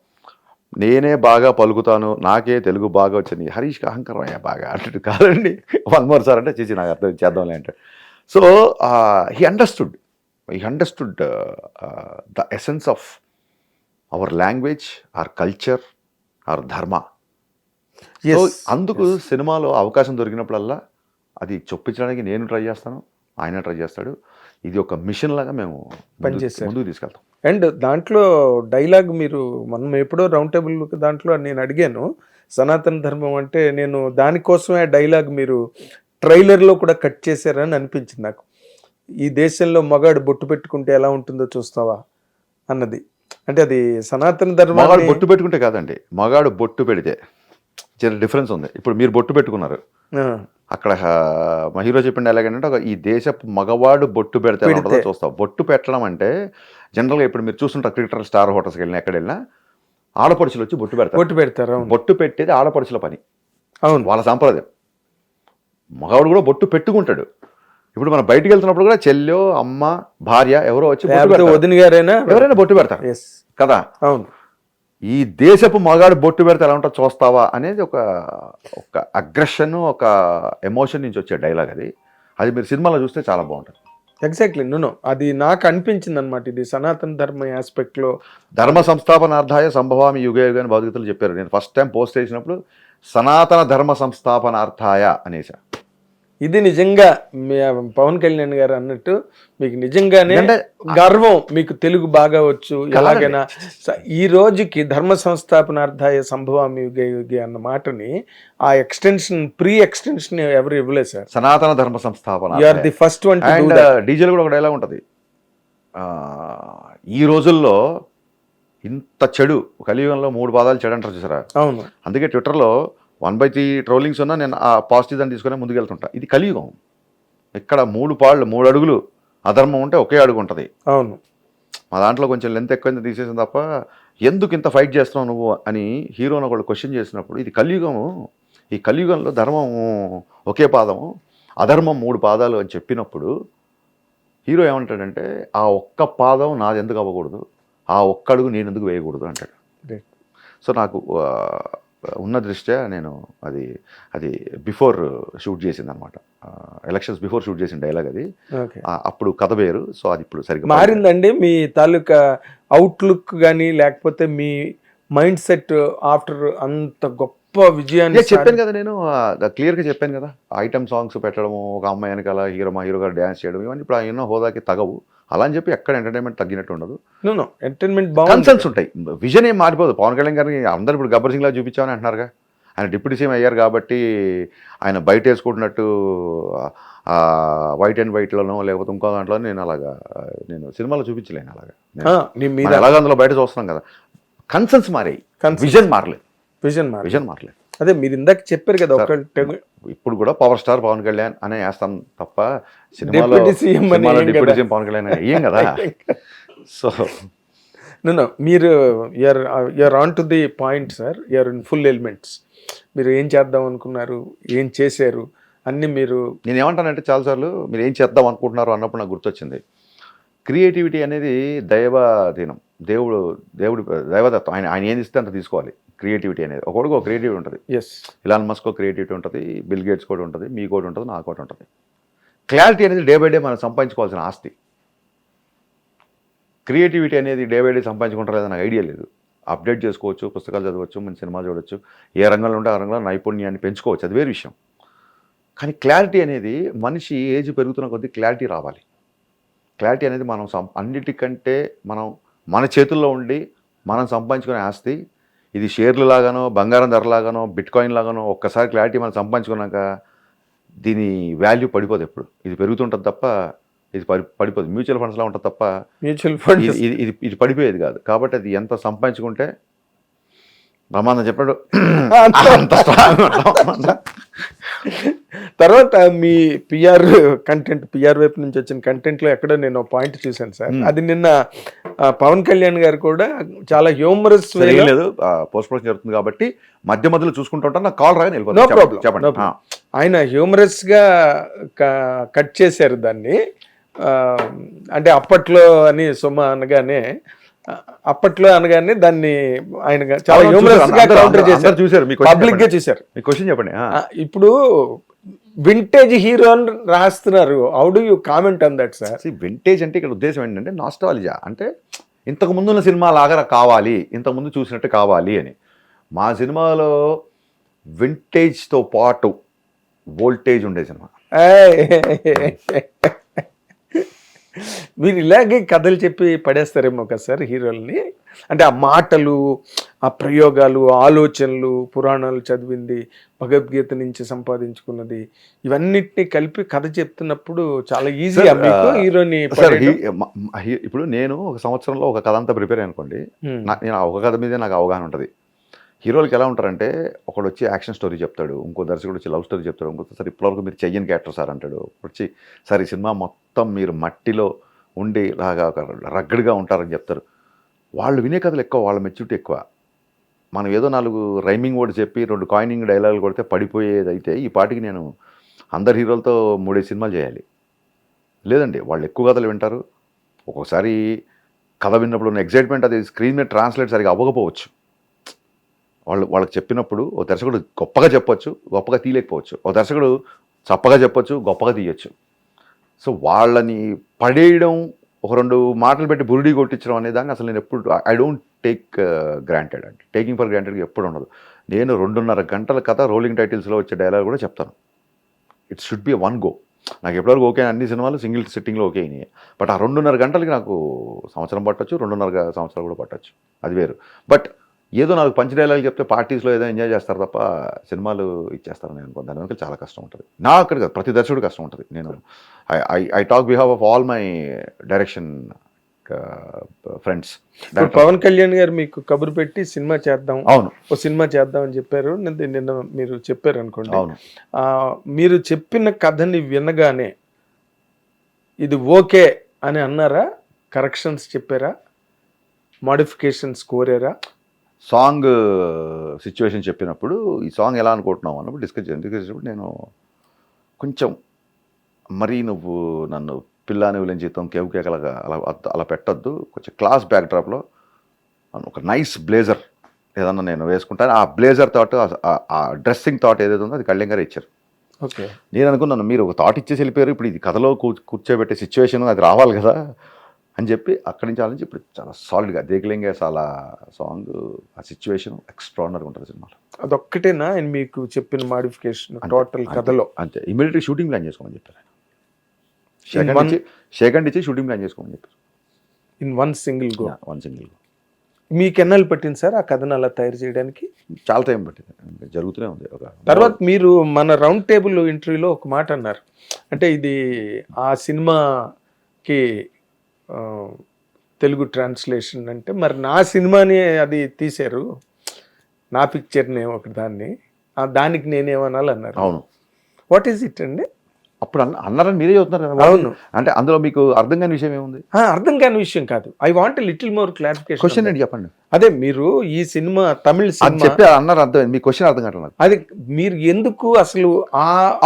నేనే బాగా పలుకుతాను, నాకే తెలుగు బాగా వచ్చింది, హరీష్కి అహంకారం అయ్యా బాగా అంటే కాదండి, 1 more సార్ అంటే చేసి నాకు అర్థం చేద్దాంలే అంటే. So he understood the essence of our language, our culture, our dharma. So అందుకు సినిమాలో అవకాశం దొరికినప్పుడల్లా అది చొప్పించడానికి నేను ట్రై చేస్తాను, ఆయన ట్రై చేస్తాడు. ఇది ఒక మిషన్ లాగా మేము ముందుకు తీసుకెళ్తాం. అండ్ దాంట్లో డైలాగ్ మీరు మనం ఎప్పుడో రౌండ్ టేబుల్ దాంట్లో నేను అడిగాను, సనాతన ధర్మం అంటే నేను దానికోసమే డైలాగ్ మీరు ట్రైలర్లో కూడా కట్ చేశారని అనిపించింది నాకు. ఈ దేశంలో మగాడు బొట్టు పెట్టుకుంటే ఎలా ఉంటుందో చూస్తావా అన్నది. అంటే అది సనాతన ధర్మం. మగాడు బొట్టు పెట్టుకుంటే కాదండి, మగాడు బొట్టు పెడితే చిన్న డిఫరెన్స్ ఉంది. ఇప్పుడు మీరు బొట్టు పెట్టుకున్నారు, అక్కడ మా హీరో చెప్పింది ఎలాగంటే ఈ దేశపు మగవాడు బొట్టు పెడితే ఉంటుందో చూస్తావు. బొట్టు పెట్టడం అంటే జనరల్గా ఇప్పుడు మీరు చూస్తుంటారు క్రికెటర్ స్టార్ హోటల్స్కి వెళ్ళినా ఎక్కడ వెళ్ళినా ఆడపడుచులు వచ్చి బొట్టు పెడతారు. బొట్టు పెట్టేది ఆడపడుచుల పని, అవును, వాళ్ళ సాంప్రదాయం. మగవాడు కూడా బొట్టు పెట్టుకుంటాడు. ఇప్పుడు మనం బయటికి వెళ్తున్నప్పుడు కూడా చెల్లెో, అమ్మ, భార్య ఎవరో వచ్చి వదిన గారైనా ఎవరైనా బొట్టు పెడతారు కదా. అవును, ఈ దేశపు మగాడు బొట్టు పెడితే ఎలా ఉంటా చూస్తావా అనేది ఒక అగ్రెషన్, ఒక ఎమోషన్ నుంచి వచ్చే డైలాగ్. అది మీరు సినిమాలో చూస్తే చాలా బాగుంటుంది. ఎగ్జాక్ట్లీ, నో అది నాకు అనిపించింది అనమాట. ఇది సనాతన ధర్మ ఆస్పెక్ట్ లో ధర్మ సంస్థాపనార్థాయ సంభవామి యుగ యుగ అని భగవద్గీతలు చెప్పారు. నేను ఫస్ట్ టైం పోస్ట్ చేసినప్పుడు సనాతన ధర్మ సంస్థాపనార్థాయ అనేసా. ఇది నిజంగా పవన్ కళ్యాణ్ గారు అన్నట్టు మీకు నిజంగానే గర్వం, మీకు తెలుగు బాగా వచ్చు. ఎలాగైనా ఈ రోజుకి ధర్మ సంస్థాపనార్థాయ సంభవామి యుగే యుగే అన్న మాటని ఆ ఎక్స్టెన్షన్, ప్రీ ఎక్స్టెన్షన్ ఎవరు ఇవ్వలేదు సార్. సనాతన ధర్మ సంస్థాపన, you are the first one. And డీజేలో కూడా ఒక డైలాగ్ ఉంటుంది, ఈ రోజుల్లో ఇంత చెడు, కలియుగంలో 3 పాదాలు చెడు అంటారు చూసారా. అవును, అందుకే ట్విట్టర్లో 1/3 ట్రోలింగ్స్ ఉన్నా నేను ఆ పాజిటివ్ దాన్ని తీసుకునే ముందుకెళ్తుంటా. ఇది కలియుగం, ఇక్కడ 3 అడుగులు అధర్మం ఉంటే ఒకే అడుగు ఉంటుంది. అవును, మా దాంట్లో కొంచెం లెంత్ ఎక్కువ తీసేసింది తప్ప ఎందుకు ఇంత ఫైట్ చేస్తున్నావు నువ్వు అని హీరోని ఒకళ్ళు క్వశ్చన్ చేసినప్పుడు, ఇది కలియుగము, ఈ కలియుగంలో ధర్మం ఒకే పాదము, అధర్మం 3 పాదాలు అని చెప్పినప్పుడు హీరో ఏమంటాడంటే ఆ ఒక్క పాదం నాది ఎందుకు అవ్వకూడదు, ఆ ఒక్క అడుగు నేను ఎందుకు వేయకూడదు అంటాడు. సో నాకు ఉన్న దృష్ట్యా నేను అది బిఫోర్ షూట్ చేసింది అనమాట, ఎలక్షన్స్ బిఫోర్ షూట్ చేసిన డైలాగ్ అది. అప్పుడు కథ వేరు. సో అది ఇప్పుడు సరిగ్గా మారిందండి మీ తాలూకా అవుట్లుక్ కానీ, లేకపోతే మీ మైండ్ సెట్ ఆఫ్టర్ అంత గొప్ప విజయాన్ని చెప్పాను కదా నేను క్లియర్గా చెప్పాను కదా. ఐటమ్ సాంగ్స్ పెట్టడము, ఒక అమ్మాయి వెనకాల హీరో గారు డ్యాన్స్ చేయడం, ఇవన్నీ ఇప్పుడు ఆయన హోదాకి తగవు. అలా అని చెప్పి ఎక్కడ ఎంటర్టైన్మెంట్ తగ్గినట్టు ఉండదు. ఎంటర్టైన్మెంట్ కన్సర్న్స్ ఉంటాయి, విజన్ ఏం మారిపోదు. పవన్ కళ్యాణ్ గారిని అందరూ ఇప్పుడు గబ్బర్ సింగ్ లా చూపించామని అంటున్నారుగా. ఆయన డిప్యూటీ సీఎం అయ్యారు కాబట్టి ఆయన బయట వేసుకుంటున్నట్టు వైట్ అండ్ వైట్లోనో లేకపోతే ఇంకో దాంట్లో నేను సినిమాలో చూపించలేను అలాగా. మనం ఎలాగ అందులో బయట చూస్తున్నాం కదా. కన్సర్న్స్ మారాయి, విజన్ మారలేదు. విజన్ మారలేదు. అదే మీరు ఇందాక చెప్పారు కదా, ఇప్పుడు కూడా పవర్ స్టార్ పవన్ కళ్యాణ్ అనే వేస్తాం తప్ప సినిమాలో డిప్యూటీ సీఎం పవన్ కళ్యాణ్ ఏం కదా. సో మీరు you're on to the point sir. You're in full elements. మీరు ఏం చేద్దాం అనుకున్నారు, ఏం చేశారు అన్ని మీరు. నేను ఏమంటానంటే చాలాసార్లు మీరు ఏం చేద్దాం అనుకుంటున్నారు అన్నప్పుడు నాకు గుర్తొచ్చింది, క్రియేటివిటీ అనేది దైవాధీనం, దేవుడి దైవదత్వం. ఆయన ఏం ఇస్తే అంత తీసుకోవాలి. క్రియేటివిటీ అనేది ఒకటికి క్రియేటివిటీ ఉంటుంది. ఇలాన్ మస్క్ క్రియేటివిటీ ఉంటుంది, బిల్ గేట్స్ కూడా ఉంటుంది, మీ కూడా ఉంటుంది, నాకు కూడా ఉంటుంది. క్లారిటీ అనేది డే బై డే మనం సంపాదించుకోవాల్సిన ఆస్తి. క్రియేటివిటీ అనేది డే బై డే సంపాదించుకుంటారు లేదని నాకు ఐడియా లేదు. అప్డేట్ చేసుకోవచ్చు, పుస్తకాలు చదవచ్చు, మంచి సినిమా చూడవచ్చు, ఏ రంగంలో ఉంటే ఆ రంగంలో నైపుణ్యాన్ని పెంచుకోవచ్చు, అది వేరే విషయం. కానీ క్లారిటీ అనేది మనిషి ఏజ్ పెరుగుతున్న కొద్దీ క్లారిటీ రావాలి. క్లారిటీ అనేది మనం అన్నిటికంటే మన చేతుల్లో ఉండి మనం సంపాదించుకునే ఆస్తి. ఇది షేర్లు లాగానో, బంగారం ధరలాగానో, బిట్ కాయిన్ లాగానో ఒక్కసారి క్లారిటీ మనం సంపాదించుకున్నాక దీని వాల్యూ పడిపోదు. ఎప్పుడు ఇది పెరుగుతుంటుంది తప్ప ఇది పడిపోదు. మ్యూచువల్ ఫండ్స్లా ఉంటుంది తప్ప మ్యూచువల్ ఫండ్స్ ఇది పడిపోయేది కాదు. కాబట్టి అది ఎంత సంపాదించుకుంటే బ్రహ్మాండం చెప్పాడు. తర్వాత మీ పిఆర్ వైపు నుంచి వచ్చిన కంటెంట్లో ఎక్కడో నేను పాయింట్ చూశాను సార్. అది నిన్న పవన్ కళ్యాణ్ గారు కూడా చాలా హ్యూమరస్ లేదు, పోస్ట్ ప్రొడక్షన్ జరుగుతుంది కాబట్టి మధ్య మధ్యలో చూసుకుంటూ ఉంటాను. నాకు కాల్ రాగానే నో ప్రాబ్లం చెప్పండి. ఆయన హ్యూమరస్ గా కట్ చేశారు దాన్ని. అంటే అప్పట్లో అనగానే దాన్ని ఆయన చాలా హ్యూమరస్ గా కౌంటర్ చేశారు. చూసారు, పబ్లిక్ గా చూశారు. మీ క్వశ్చన్ చెప్పండి. ఇప్పుడు వింటేజ్ హీరో అని రాస్తున్నారు. How do you comment on that sir? Vintage అంటే ఇక్కడ ఉద్దేశం ఏంటంటే నాస్టాలజియా, అంటే ఇంతకు ముందున్న సినిమా లాగా కావాలి, ఇంతకుముందు చూసినట్టు కావాలి అని. మా సినిమాలో వింటేజ్తో పాటు వోల్టేజ్ ఉండే సినిమా. మీరు ఇలాగే కథలు చెప్పి పడేస్తారేమో కదా సార్ హీరోల్ని. అంటే ఆ మాటలు, ఆ ప్రయోగాలు, ఆలోచనలు, పురాణాలు చదివింది, భగవద్గీత నుంచి సంపాదించుకున్నది, ఇవన్నిటిని కలిపి కథ చెప్తున్నప్పుడు చాలా ఈజీ మీకు హీరోని. ఇప్పుడు నేను ఒక సంవత్సరంలో ఒక కథ అంతా ప్రిపేర్ అనుకోండి, నేను ఒక కథ మీదే నాకు అవగాహన ఉంటుంది. హీరోలకి ఎలా ఉంటారంటే, ఒకడు వచ్చి యాక్షన్ స్టోరీ చెప్తాడు, ఇంకో దర్శకుడు వచ్చి లవ్ స్టోరీ చెప్తాడు, ఇంకొక సార్ ఇప్పటివరకు మీరు చెయ్యని క్యారెక్టర్ సార్ అంటాడు. వచ్చి సార్ ఈ సినిమా మొత్తం మీరు మట్టిలో ఉండి లాగా ఒక రగ్గడిగా ఉంటారని చెప్తారు. వాళ్ళు వినే కథలు ఎక్కువ, వాళ్ళ మెచ్యూరిటీ ఎక్కువ. మనం ఏదో 4 రైమింగ్ వర్డ్ చెప్పి 2 కాయినింగ్ డైలాగులు కొడితే పడిపోయేది అయితే ఈ పాటికి నేను అందరు హీరోలతో 3 సినిమాలు చేయాలి. లేదండి, వాళ్ళు ఎక్కువ కథలు వింటారు. ఒక్కొక్కసారి కథ విన్నప్పుడు ఉన్న ఎగ్జైట్మెంట్ అది స్క్రీన్ మీద ట్రాన్స్లేట్ సరిగా అవ్వకపోవచ్చు. వాళ్ళకి చెప్పినప్పుడు ఓ దర్శకుడు గొప్పగా చెప్పొచ్చు, గొప్పగా తీయలేకపోవచ్చు. ఓ దర్శకుడు చప్పగా చెప్పొచ్చు, గొప్పగా తీయచ్చు. సో వాళ్ళని పడేయడం, ఒక 2 మాటలు పెట్టి బురుడి కొట్టించడం అనే దాన్ని అసలు నేను ఎప్పుడు ఐ డోంట్ టేక్ గ్రాంటెడ్. అంటే టేకింగ్ ఫర్ గ్రాంటెడ్ ఎప్పుడు ఉండదు. నేను 2.5 గంటల కథ రోలింగ్ టైటిల్స్లో వచ్చే డైలాగ్ కూడా చెప్తాను. It should be one go. నాకు ఎప్పటివరకు ఓకే, అన్ని సినిమాలు సింగిల్ సిట్టింగ్లో ఓకే అయినాయి. బట్ ఆ 2.5 గంటలకి నాకు సంవత్సరం పట్టచ్చు, 2.5 సంవత్సరాలు కూడా పట్టచ్చు, అది వేరు. బట్ ఏదో నాకు పంచ్ డైలాగ్ చెప్తే పార్టీస్లో ఏదో ఎంజాయ్ చేస్తారు తప్ప సినిమాలు ఇచ్చేస్తారు నేను అనుకో. దాని వెనక చాలా కష్టం ఉంటుంది. నా అక్కడ కాదు, ప్రతి దర్శకుడు కష్టం ఉంటుంది. నేను I talk behalf of all my direction friends. Pawan Kalyan గారు మీకు కబురు పెట్టి సినిమా చేద్దాం, అవును ఓ సినిమా చేద్దాం అని చెప్పారు. నిన్న మీరు చెప్పారు అనుకోండి. అవును, మీరు చెప్పిన కథని వినగానే ఇది ఓకే అని అన్నారా? కరెక్షన్స్ చెప్పారా? మోడిఫికేషన్స్ కోరారా? సాంగ్ సిచ్యువేషన్ చెప్పినప్పుడు ఈ సాంగ్ ఎలా అనుకుంటున్నావు అన్నప్పుడు డిస్కస్ చేసినప్పుడు నేను కొంచెం మరీ నువ్వు నన్ను పిల్లాని విలని జీతం కేవ్ కేకలాగా అలా పెట్టద్దు, కొంచెం క్లాస్ బ్యాక్డ్రాప్లో ఒక నైస్ బ్లేజర్ ఏదన్నా నేను వేసుకుంటాను. ఆ బ్లేజర్ థాట్, ఆ డ్రెస్సింగ్ థాట్ ఏదైతే ఉందో అది కళ్యాణ్ గారు ఇచ్చారు. ఓకే, నేను అనుకున్నాను మీరు ఒక థాట్ ఇచ్చేసి వెళ్ళిపోయారు, ఇప్పుడు ఇది కథలో కూర్చోబెట్టే సిచ్యువేషన్ అది రావాలి కదా. అని చెప్పి అక్కడి నుంచి ఆలోచించి ఇప్పుడు చాలా సాలిడ్గా దేకలింగే చాలా సాంగ్ ఆ సిచ్యువేషన్ ఎక్స్ట్రాడినరీగా ఉంటుంది సినిమాలో. అదొక్కటేనా ఆయన మీకు చెప్పిన మాడిఫికేషన్ టోటల్ కథలో? అంతే. ఇమీడియట్గా షూటింగ్ ప్లాన్ చేసుకోమని చెప్పారు ఆయన. సెకండ్ ఇచ్చి షూటింగ్ ప్లాన్ చేసుకోమని చెప్పారు. In one single go. One single go. మీకు ఎన్నాళ్ళు పట్టింది సార్ ఆ కథను అలా తయారు చేయడానికి? చాలా టైం పట్టింది, ఇంకా జరుగుతూనే ఉంది. ఒక తర్వాత మీరు మన రౌండ్ టేబుల్ ఇంటర్వ్యూలో ఒక మాట అన్నారు, అంటే ఇది ఆ సినిమాకి తెలుగు ట్రాన్స్లేషన్ అంటే మరి నా సినిమాని అది తీశారు, నా పిక్చర్ని ఒక దాన్ని, దానికి నేనేమనాలి అన్నారు. అవును. వాట్ ఈజ్ ఇట్ అండి? అప్పుడు అన్నారని మీరే చెప్తున్నారు కదా. అవును. అంటే అందులో మీకు అర్థం కాని విషయం ఏముంది? అర్థం కాని విషయం కాదు. I want little more clarification. Question ఏంటి చెప్పండి. అదే మీరు ఈ సినిమా తమిళ అది సినిమా చెప్పి అన్నారు అర్థం, మీ క్వశ్చన్ అర్థం కావట్లేదు. అది మీరు ఎందుకు అసలు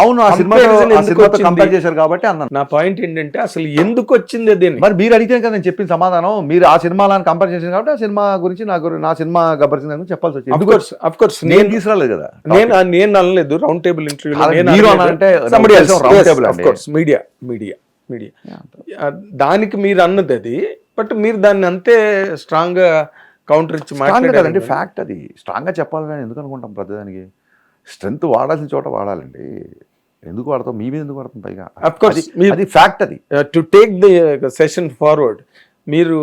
అవును, ఆ సినిమాతో కంపేర్ చేశారు కాబట్టి అన్నాను. నా పాయింట్ ఏంటంటే అసలు ఎందుకు వచ్చింది అది? మరి మీరు అడిగితే కదా నేను చెప్పిన సమాధానం. మీరు ఆ సినిమాలను కంపేర్ చేశారు కాబట్టి ఆ సినిమా గురించి నా సినిమా గబ్బర్ సింగ్ గురించి చెప్పాల్సి వచ్చింది. అఫ్ కోర్స్ నేను తీసుకురాలేదు కదా, నేను అనలేదు రౌండ్ టేబుల్ ఇంటర్వ్యూలో. మీడియా దానికి మీరు అన్నది అది, బట్ మీరు దాన్ని అంతే స్ట్రాంగ్ గా కౌంటర్ ఇచ్చి మాట్లాడారండి. ఫ్యాక్ట్ అది. స్ట్రాంగ్ గా చెప్పాలి కానీ ఎందుకు అనుకుంటాం ప్రతిదానికి. స్ట్రెంత్ వాడాల్సిన చోట వాడాలండి. ఎందుకు వాడతాం? మీ మీద ఎందుకు వాడతాం? పైగా అది ఫ్యాక్ట్. అది to take the session forward, మీరు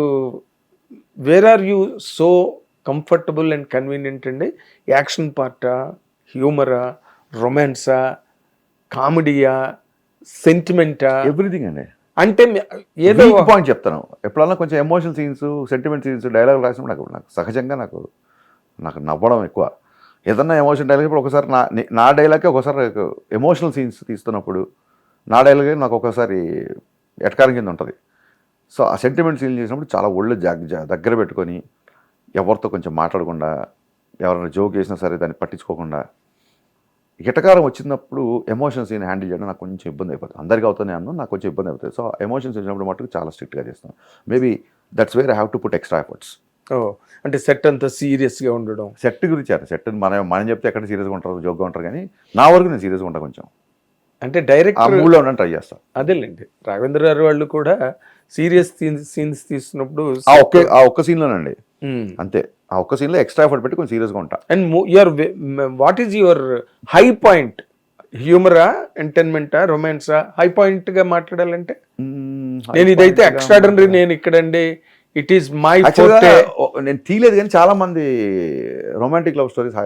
where are you so comfortable and convenient అండి? యాక్షన్ పార్టా, హ్యూమరా, రొమాన్సా, కామెడీయా, సెంటిమెంటా? ఎవ్రీథింగ్ అండి. అంటే ఏదో పాయింట్ చెప్తాను. ఎప్పుడన్నా కొంచెం emotional scenes, sentiment scenes, dialogue రాసినప్పుడు నాకు సహజంగా నాకు నవ్వడం ఎక్కువ. ఏదన్నా ఎమోషన్ డైలాగ్ ఇప్పుడు ఒకసారి నా డైలాగే ఒకసారి ఎమోషనల్ సీన్స్ తీస్తున్నప్పుడు నా డైలాగే నాకు ఒకసారి ఎటకారం కింద ఉంటుంది. సో ఆ సెంటిమెంట్ సీన్ చేసినప్పుడు చాలా ఒళ్ళు దగ్గర పెట్టుకొని ఎవరితో కొంచెం మాట్లాడకుండా, ఎవరైనా జోక్ చేసినా సరే దాన్ని పట్టించుకోకుండా, ఎటకారం వచ్చినప్పుడు ఎమోషన్ సీన్ హ్యాండిల్ చేయడం నాకు కొంచెం ఇబ్బంది అయిపోతుంది. అందరికీ అవుతానే అన్ను, నాకు కొంచెం ఇబ్బంది అవుతుంది. సో ఎమోషన్స్ వచ్చినప్పుడు మటుకు చాలా స్ట్రిక్ట్గా చేస్తాను. Maybe that's where I have to put extra efforts. అంటే సెట్ అంతా సీరియస్గా ఉండడం. సెట్ గురించి సెట్ మనం చెప్తే ఎక్కడ సీరియస్గా ఉంటారు, జోక్గా ఉంటారు, కానీ నా వరకు నేను సీరియస్గా ఉంటాను కొంచెం. అంటే డైరెక్ట్ ఆ మూడ్లో ఉండని ట్రై చేస్తాను. అదేలేండి, రాఘవేంద్ర గారు వాళ్ళు కూడా సీరియస్ సీన్స్ తీస్తున్నప్పుడు ఆ ఒక్క సీన్లోనండి అంతే. ఆ ఒక్క సీన్లో ఎక్స్ట్రా ఎఫర్ట్ పెట్టి కొంచెం సీరియస్గా ఉంటా. And your what is your high point? హ్యూమరా, ఎంటర్టైన్మెంటా, రొమాన్సా? హై పాయింట్ గా మాట్లాడాలంటే నేను ఇదైతే ఎక్స్ట్రాడనరీ, నేను ఇక్కడండి ఇట్ ఈస్ మై ఫోర్టే. నేను తీయలేదు కానీ చాలా మంది రొమాంటిక్ లవ్ స్టోరీస్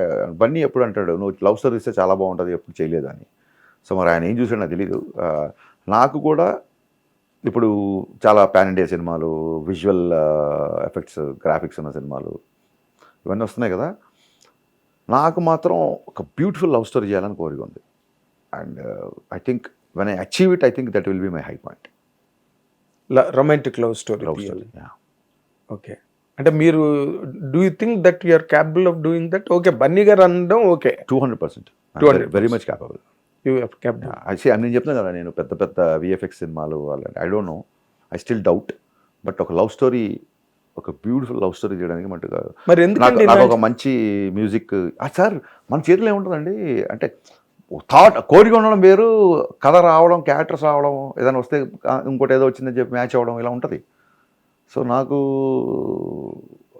బన్నీ ఎప్పుడు అంటాడు, నువ్వు లవ్ స్టోరీ ఇస్తే చాలా బాగుంటుంది, ఎప్పుడు చేయలేదు అని. సో మరి ఆయన ఏం చూసాడు నాకు తెలీదు. నాకు కూడా ఇప్పుడు చాలా పాన్ ఇండియా సినిమాలు, విజువల్ ఎఫెక్ట్స్, గ్రాఫిక్స్ ఉన్న సినిమాలు ఇవన్నీ వస్తున్నాయి కదా. నాకు మాత్రం ఒక బ్యూటిఫుల్ లవ్ స్టోరీ చేయాలని కోరిక ఉంది. And I think when I achieve it, I think that will be my high point. Romantic love story. Okay, అంటే మీరు do you think that you're capable of doing that? Okay, Bunny గారు అనడం okay, 200%. Very much capable. నేను చెప్తాను కదా, నేను పెద్ద పెద్ద విఎఫ్ఎక్స్ సినిమాలు I don't know, I still doubt. But ఒక లవ్ స్టోరీ, ఒక బ్యూటిఫుల్ లవ్ స్టోరీ చేయడానికి మటుగా మరి ఎందుకంటే నాకు ఒక మంచి మ్యూజిక్ సార్ మన చేతిలో ఏముంటుందండి. అంటే థాట్, కోరిక ఉండడం వేరు, కథ రావడం, క్యారెక్టర్స్ రావడం, ఏదైనా వస్తే ఇంకోటి ఏదో వచ్చిందని చెప్పి మ్యాచ్ అవ్వడం, ఇలా ఉంటుంది. సో నాకు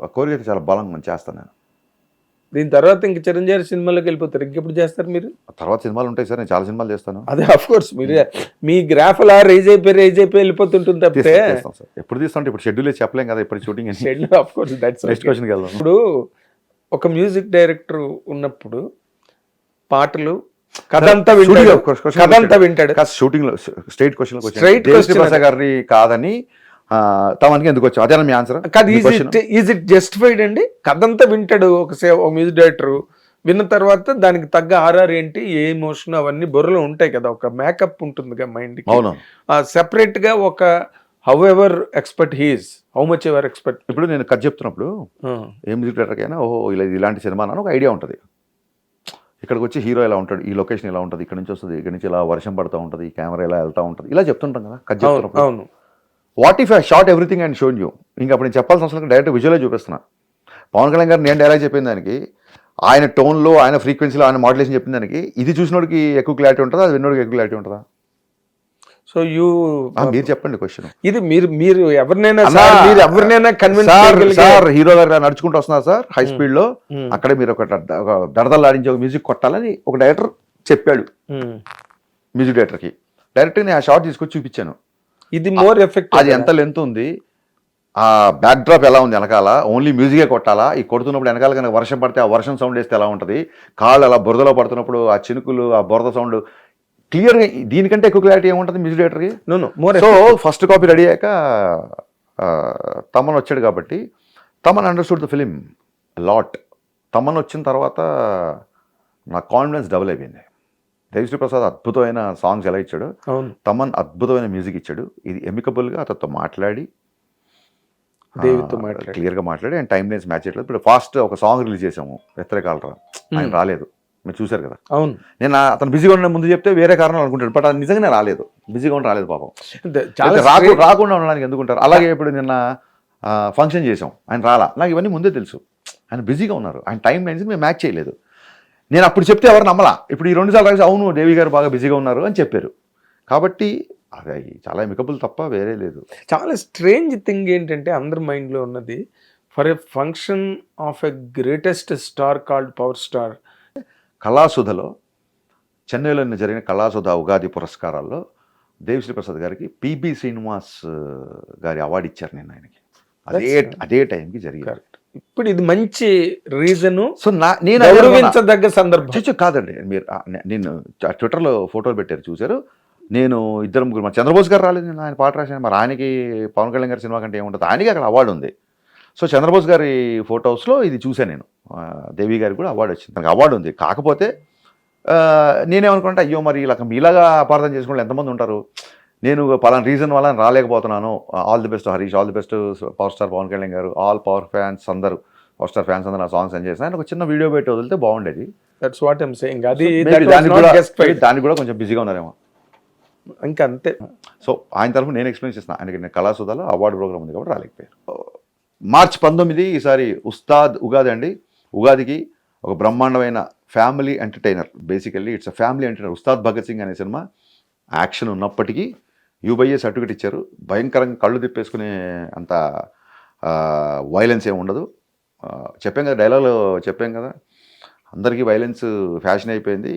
ఆ కోరిక అయితే చాలా బలంగా చేస్తాను నేను. దీని తర్వాత ఇంక చిరంజీవి సినిమాలోకి వెళ్ళిపోతారు, ఇంకెప్పుడు చేస్తారు మీరు? తర్వాత సినిమాలు ఉంటాయి సార్, నేను చాలా సినిమాలు చేస్తాను. అదే ఆఫ్ కోర్స్, మీరు మీ గ్రాఫ్ అలా రైజ్ అయిపోయి వెళ్ళిపోతుంటుంది తప్పితే ఎప్పుడు తీస్తుంటే ఇప్పుడు షెడ్యూల్ చెప్పలేం కదా, ఇప్పుడు shooting schedule. Of course, that's next క్వశ్చన్కి వెళ్దాం. ఇప్పుడు ఒక మ్యూజిక్ డైరెక్టర్ ఉన్నప్పుడు పాటలు కథ అంతా వింటాడు. షూటింగ్ లో స్ట్రైట్ క్వశ్చన్ గారి కాదని తమనికి ఎందుకు వచ్చావు, అదే మీ ఆన్సర్ కాదు. ఈజ్ ఇట్ జస్టిఫైడ్ అండి? కథంతా వింటాడు ఒక మ్యూజిక్ డైరెక్టర్, విన్న తర్వాత దానికి తగ్గ ఆర్ఆర్ ఏంటి, ఏ ఎమోషన్, అవన్నీ బుర్రలో ఉంటాయి కదా, ఒక మేకప్ ఉంటుంది మైండ్ కి. సెపరేట్ గా ఒక how ever expert he's, how much ever expert. ఇప్పుడు నేను కథ చెప్తున్నప్పుడు ఏ మ్యూజిక్ డైరెక్టర్ అయినా ఓహో ఇలాంటి సినిమా అని ఒక ఐడియా ఉంటుంది. ఇక్కడికి వచ్చి హీరో ఇలా ఉంటాడు, ఈ లొకేషన్ ఇలా ఉంటుంది, ఇక్కడ నుంచి వస్తుంది, ఇక్కడ నుంచి ఇలా వర్షం పడుతూ ఉంటుంది, ఈ కెమెరా ఇలా వెళ్తూ ఉంటుంది, ఇలా చెప్తుంటాం కదా కథ చెప్తున్నప్పుడు. అవును. What if I shot everything and shown you? ఇంకా అప్పుడు నేను చెప్పాల్సిన అవసరం డైరెక్ట్ విజువలే చూపిస్తున్నా. పవన్ కళ్యాణ్ గారు నేను డైలాగ్ చెప్పిన దానికి, ఆయన టోన్లో, ఆయన ఫ్రీక్వెన్సీలో, ఆయన మాడ్యులేషన్ చెప్పిన దానికి ఇది చూసినోడికి ఎక్కువ క్లారిటీ ఉంటుందా, అది విన్నోడికి ఎక్కువ క్లారిటీ ఉంటుందా? సో యూ మీరు చెప్పండి క్వశ్చన్. ఇది మీరు ఎవరినైనా అన్నా, సార్, మీరు ఎవరినైనా కన్విన్స్ సార్ హీరో గారు నడుచుకుంటూ వస్తున్నారు సార్ హై స్పీడ్ లో, అక్కడే మీరు ఒక దడదల్లాడించే ఒక మ్యూజిక్ కొట్టాలని ఒక డైరెక్టర్ చెప్పాడు మ్యూజిక్ డైరెక్టర్ కి. డైరెక్టర్ నేను ఆ షార్ట్ తీసుకొచ్చి చూపించాను. ఇది మోర్ ఎఫెక్ట్. అది ఎంత లెంత్ ఉంది, ఆ బ్యాక్ డ్రాప్ ఎలా ఉంది, వెనకాల ఓన్లీ మ్యూజికే కొట్టాలా, ఈ కొడుతున్నప్పుడు వెనకాల కనుక వర్షం పడితే ఆ వర్షం సౌండ్ వేస్తే ఎలా ఉంటుంది, కాళ్ళు అలా బురదలో పడుతున్నప్పుడు ఆ చినుకులు ఆ బురద సౌండ్ క్లియర్గా, దీనికంటే ఎక్కువ క్లారిటీ ఏముంటుంది మ్యూజిక్ డైరెక్టర్కి. సో ఫస్ట్ కాపీ రెడీ అయ్యాక తమన్ వచ్చాడు కాబట్టి Thaman understood the film lot. Thaman వచ్చిన తర్వాత నా కాన్ఫిడెన్స్ డబుల్ అయిపోయింది. దేవిశ్రీ ప్రసాద్ అద్భుతమైన సాంగ్స్ ఎలా ఇచ్చాడు, తమన్ అద్భుతమైన మ్యూజిక్ ఇచ్చాడు. ఇది ఎమికబుల్గా అతనితో మాట్లాడి క్లియర్గా మాట్లాడి అండ్ టైం లైన్స్ మ్యాచ్ చేయట్లేదు. ఇప్పుడు ఫాస్ట్ ఒక సాంగ్ రిలీజ్ చేసాము వ్యతిరేకాలరా, ఆయన రాలేదు, మీరు చూసారు కదా. అవును, నేను అతను బిజీగా ఉన్న ముందు చెప్తే వేరే కారణాలు అనుకుంటాడు, బట్ అది నిజంగానే రాలేదు, బిజీగా ఉండి రాలేదు పాపం. రాకుండా ఉండడానికి ఎందుకుంటారు. అలాగే ఇప్పుడు నిన్న ఫంక్షన్ చేసాం, ఆయన రాలా, నాకు ఇవన్నీ ముందే తెలుసు, ఆయన బిజీగా ఉన్నారు, ఆయన టైం లైన్స్ మేము మ్యాచ్ చేయలేదు. నేను అప్పుడు చెప్తే ఎవరు నమ్మలా, ఇప్పుడు ఈ 2 సార్లు కలిసి అవును దేవి గారు బాగా బిజీగా ఉన్నారు అని చెప్పారు. కాబట్టి అది చాలా ఎమికబుల్ తప్ప వేరే లేదు. చాలా స్ట్రేంజ్ థింగ్ ఏంటంటే అందరి మైండ్లో ఉన్నది, for a function of a greatest star called power star. కళాసుధలో చెన్నైలో జరిగిన కళాసుధ ఉగాది పురస్కారాల్లో దేవిశ్రీ ప్రసాద్ గారికి పిబి శ్రీనివాస్ గారి అవార్డు ఇచ్చారు నేను ఆయనకి. అదే టైంకి జరిగారు. ఇప్పుడు ఇది మంచి రీజను. సో నేను గౌరవించదగ్గ సందర్భం కాదండి. మీరు నేను ట్విట్టర్లో ఫోటోలు పెట్టారు చూశారు. నేను 2-3 మా చంద్రబోస్ గారు రాలేదు, నేను ఆయన పాట రాశాను. మరి ఆయనకి పవన్ కళ్యాణ్ గారి సినిమా కంటే ఏముంటుంది, ఆయనకి అక్కడ అవార్డు ఉంది. సో చంద్రబోస్ గారి ఫోటోస్లో ఇది చూశాను నేను. దేవి గారికి కూడా అవార్డు వచ్చింది, తనకు అవార్డు ఉంది. కాకపోతే నేనేమనుకుంటే అయ్యో మరి మీలాగా అపార్థం చేసుకుంటే ఎంతమంది ఉంటారు, నేను పలానా రీజన్ వల్ల రాలేకపోతున్నాను. All the best Harish, all the best power star Pawan Kalyan garu, all power fans అందరూ, పవర్ స్టార్ ఫ్యాన్స్ అందరూ నా సాంగ్స్ ఎంజాయ్ చేసిన. ఆయన ఒక చిన్న వీడియో పెట్టి వదిలితే బాగుండేది. That's what I'm saying. అది దానికి కూడా కొంచెం బిజీగా ఉన్నారేమో ఇంకా అంతే. సో ఆయన తరఫున నేను ఎక్స్ప్లెయిన్ చేసిన, ఆయనకి నేను కళాసుధాలో అవార్డు ప్రోగ్రామ్ ఉంది కాబట్టి రాలేకపోయారు. మార్చి 19 ఈసారి ఉస్తాద్ ఉగాది అండి. ఉగాదికి ఒక బ్రహ్మాండమైన family entertainer, basically it's a family entertainer. Ustaad Bhagat Singh అనే సినిమా యాక్షన్ ఉన్నప్పటికీ యూబైఏ సర్టిఫికేట్ ఇచ్చారు. భయంకరంగా కళ్ళు తిప్పేసుకునే అంత వైలెన్స్ ఏమి ఉండదు. చెప్పాం కదా, డైలాగ్లో చెప్పాం కదా, అందరికీ వైలెన్స్ ఫ్యాషన్ అయిపోయింది.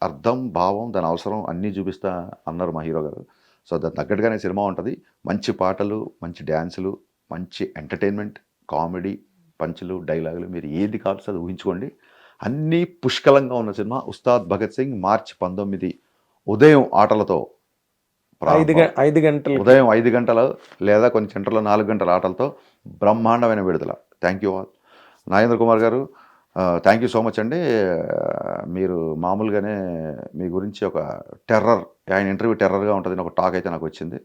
అర్థం, భావం, దాని అవసరం అన్నీ చూపిస్తా అన్నారు మా హీరో గారు. సో దాని తగ్గట్టుగానే సినిమా ఉంటుంది. మంచి పాటలు, మంచి డ్యాన్సులు, మంచి ఎంటర్టైన్మెంట్, కామెడీ, పంచులు, డైలాగులు, మీరు ఏది కావాల్సి అది ఊహించుకోండి. అన్నీ పుష్కలంగా ఉన్న సినిమా ఉస్తాద్ భగత్ సింగ్. మార్చి 19 ఉదయం ఆటలతో, 5 గంటలు, ఉదయం 5 గంటలు లేదా కొన్ని సెంటర్లో 4 గంటల ఆటలతో బ్రహ్మాండమైన విడుదల. Thank you all. Nagendra Kumar గారు థ్యాంక్ యూ సో మచ్ అండి. మీరు మామూలుగానే మీ గురించి ఒక టెర్రర్, ఆయన ఇంటర్వ్యూ టెర్రర్గా ఉంటుందని ఒక టాక్ అయితే నాకు వచ్చింది.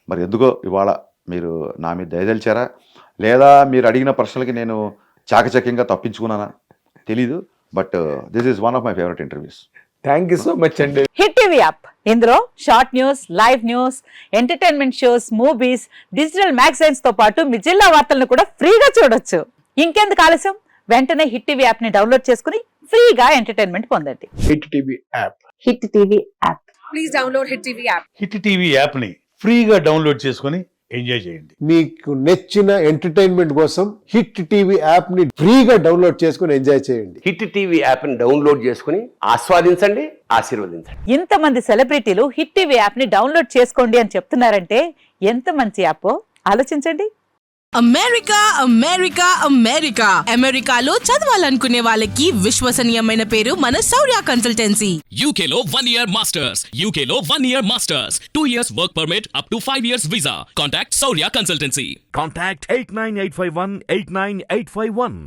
మరి ఎందుకో ఇవాళ మీరు నా మీద దయదలిచారా, లేదా మీరు అడిగిన ప్రశ్నలకి నేను చాకచక్యంగా తప్పించుకున్నానా తెలీదు. But this is one of my favourite interviews. Thank you so much అండి. హిట్ టీవీ యాప్, ఇందులో short news, live news, entertainment shows, movies, digital magazines తో పాటు మీ జిల్లా వార్తలను కూడా ఫ్రీగా చూడొచ్చు. ఇంకెందుకు ఆలస్యం, వెంటనే హిట్ టీవీ యాప్ ని డౌన్లోడ్ చేసుకుని ఫ్రీగా ఎంటర్టైన్మెంట్ పొందండి. Hit TV app. Hit TV app. Please download hit TV app. Hit TV app ని ఫ్రీగా డౌన్లోడ్ చేసుకుని ఎంజాయ్ చేయండి. మీకు నచ్చిన ఎంటర్టైన్మెంట్ కోసం హిట్ టీవీ యాప్ ని ఫ్రీగా డౌన్లోడ్ చేసుకుని ఎంజాయ్ చేయండి. హిట్ టీవీ యాప్ ని డౌన్లోడ్ చేసుకుని ఆస్వాదించండి, ఆశీర్వదించండి. ఇంతమంది సెలబ్రిటీలు హిట్ టీవీ యాప్ ని డౌన్లోడ్ చేసుకోండి అని చెప్తున్నారంటే ఎంత మంచి యాప్ ఆలోచించండి. అమెరికా అమెరికా అమెరికా అమెరికాలో చదవాలనుకునే వాళ్ళకి విశ్వసనీయమైన పేరు మన శౌర్య కన్సల్టెన్సీ. UK లో 1 year masters, UK లో 1 year masters, 2 years work permit up to 5 years visa. Contact Saurya Consultancy. Contact 89851 89851.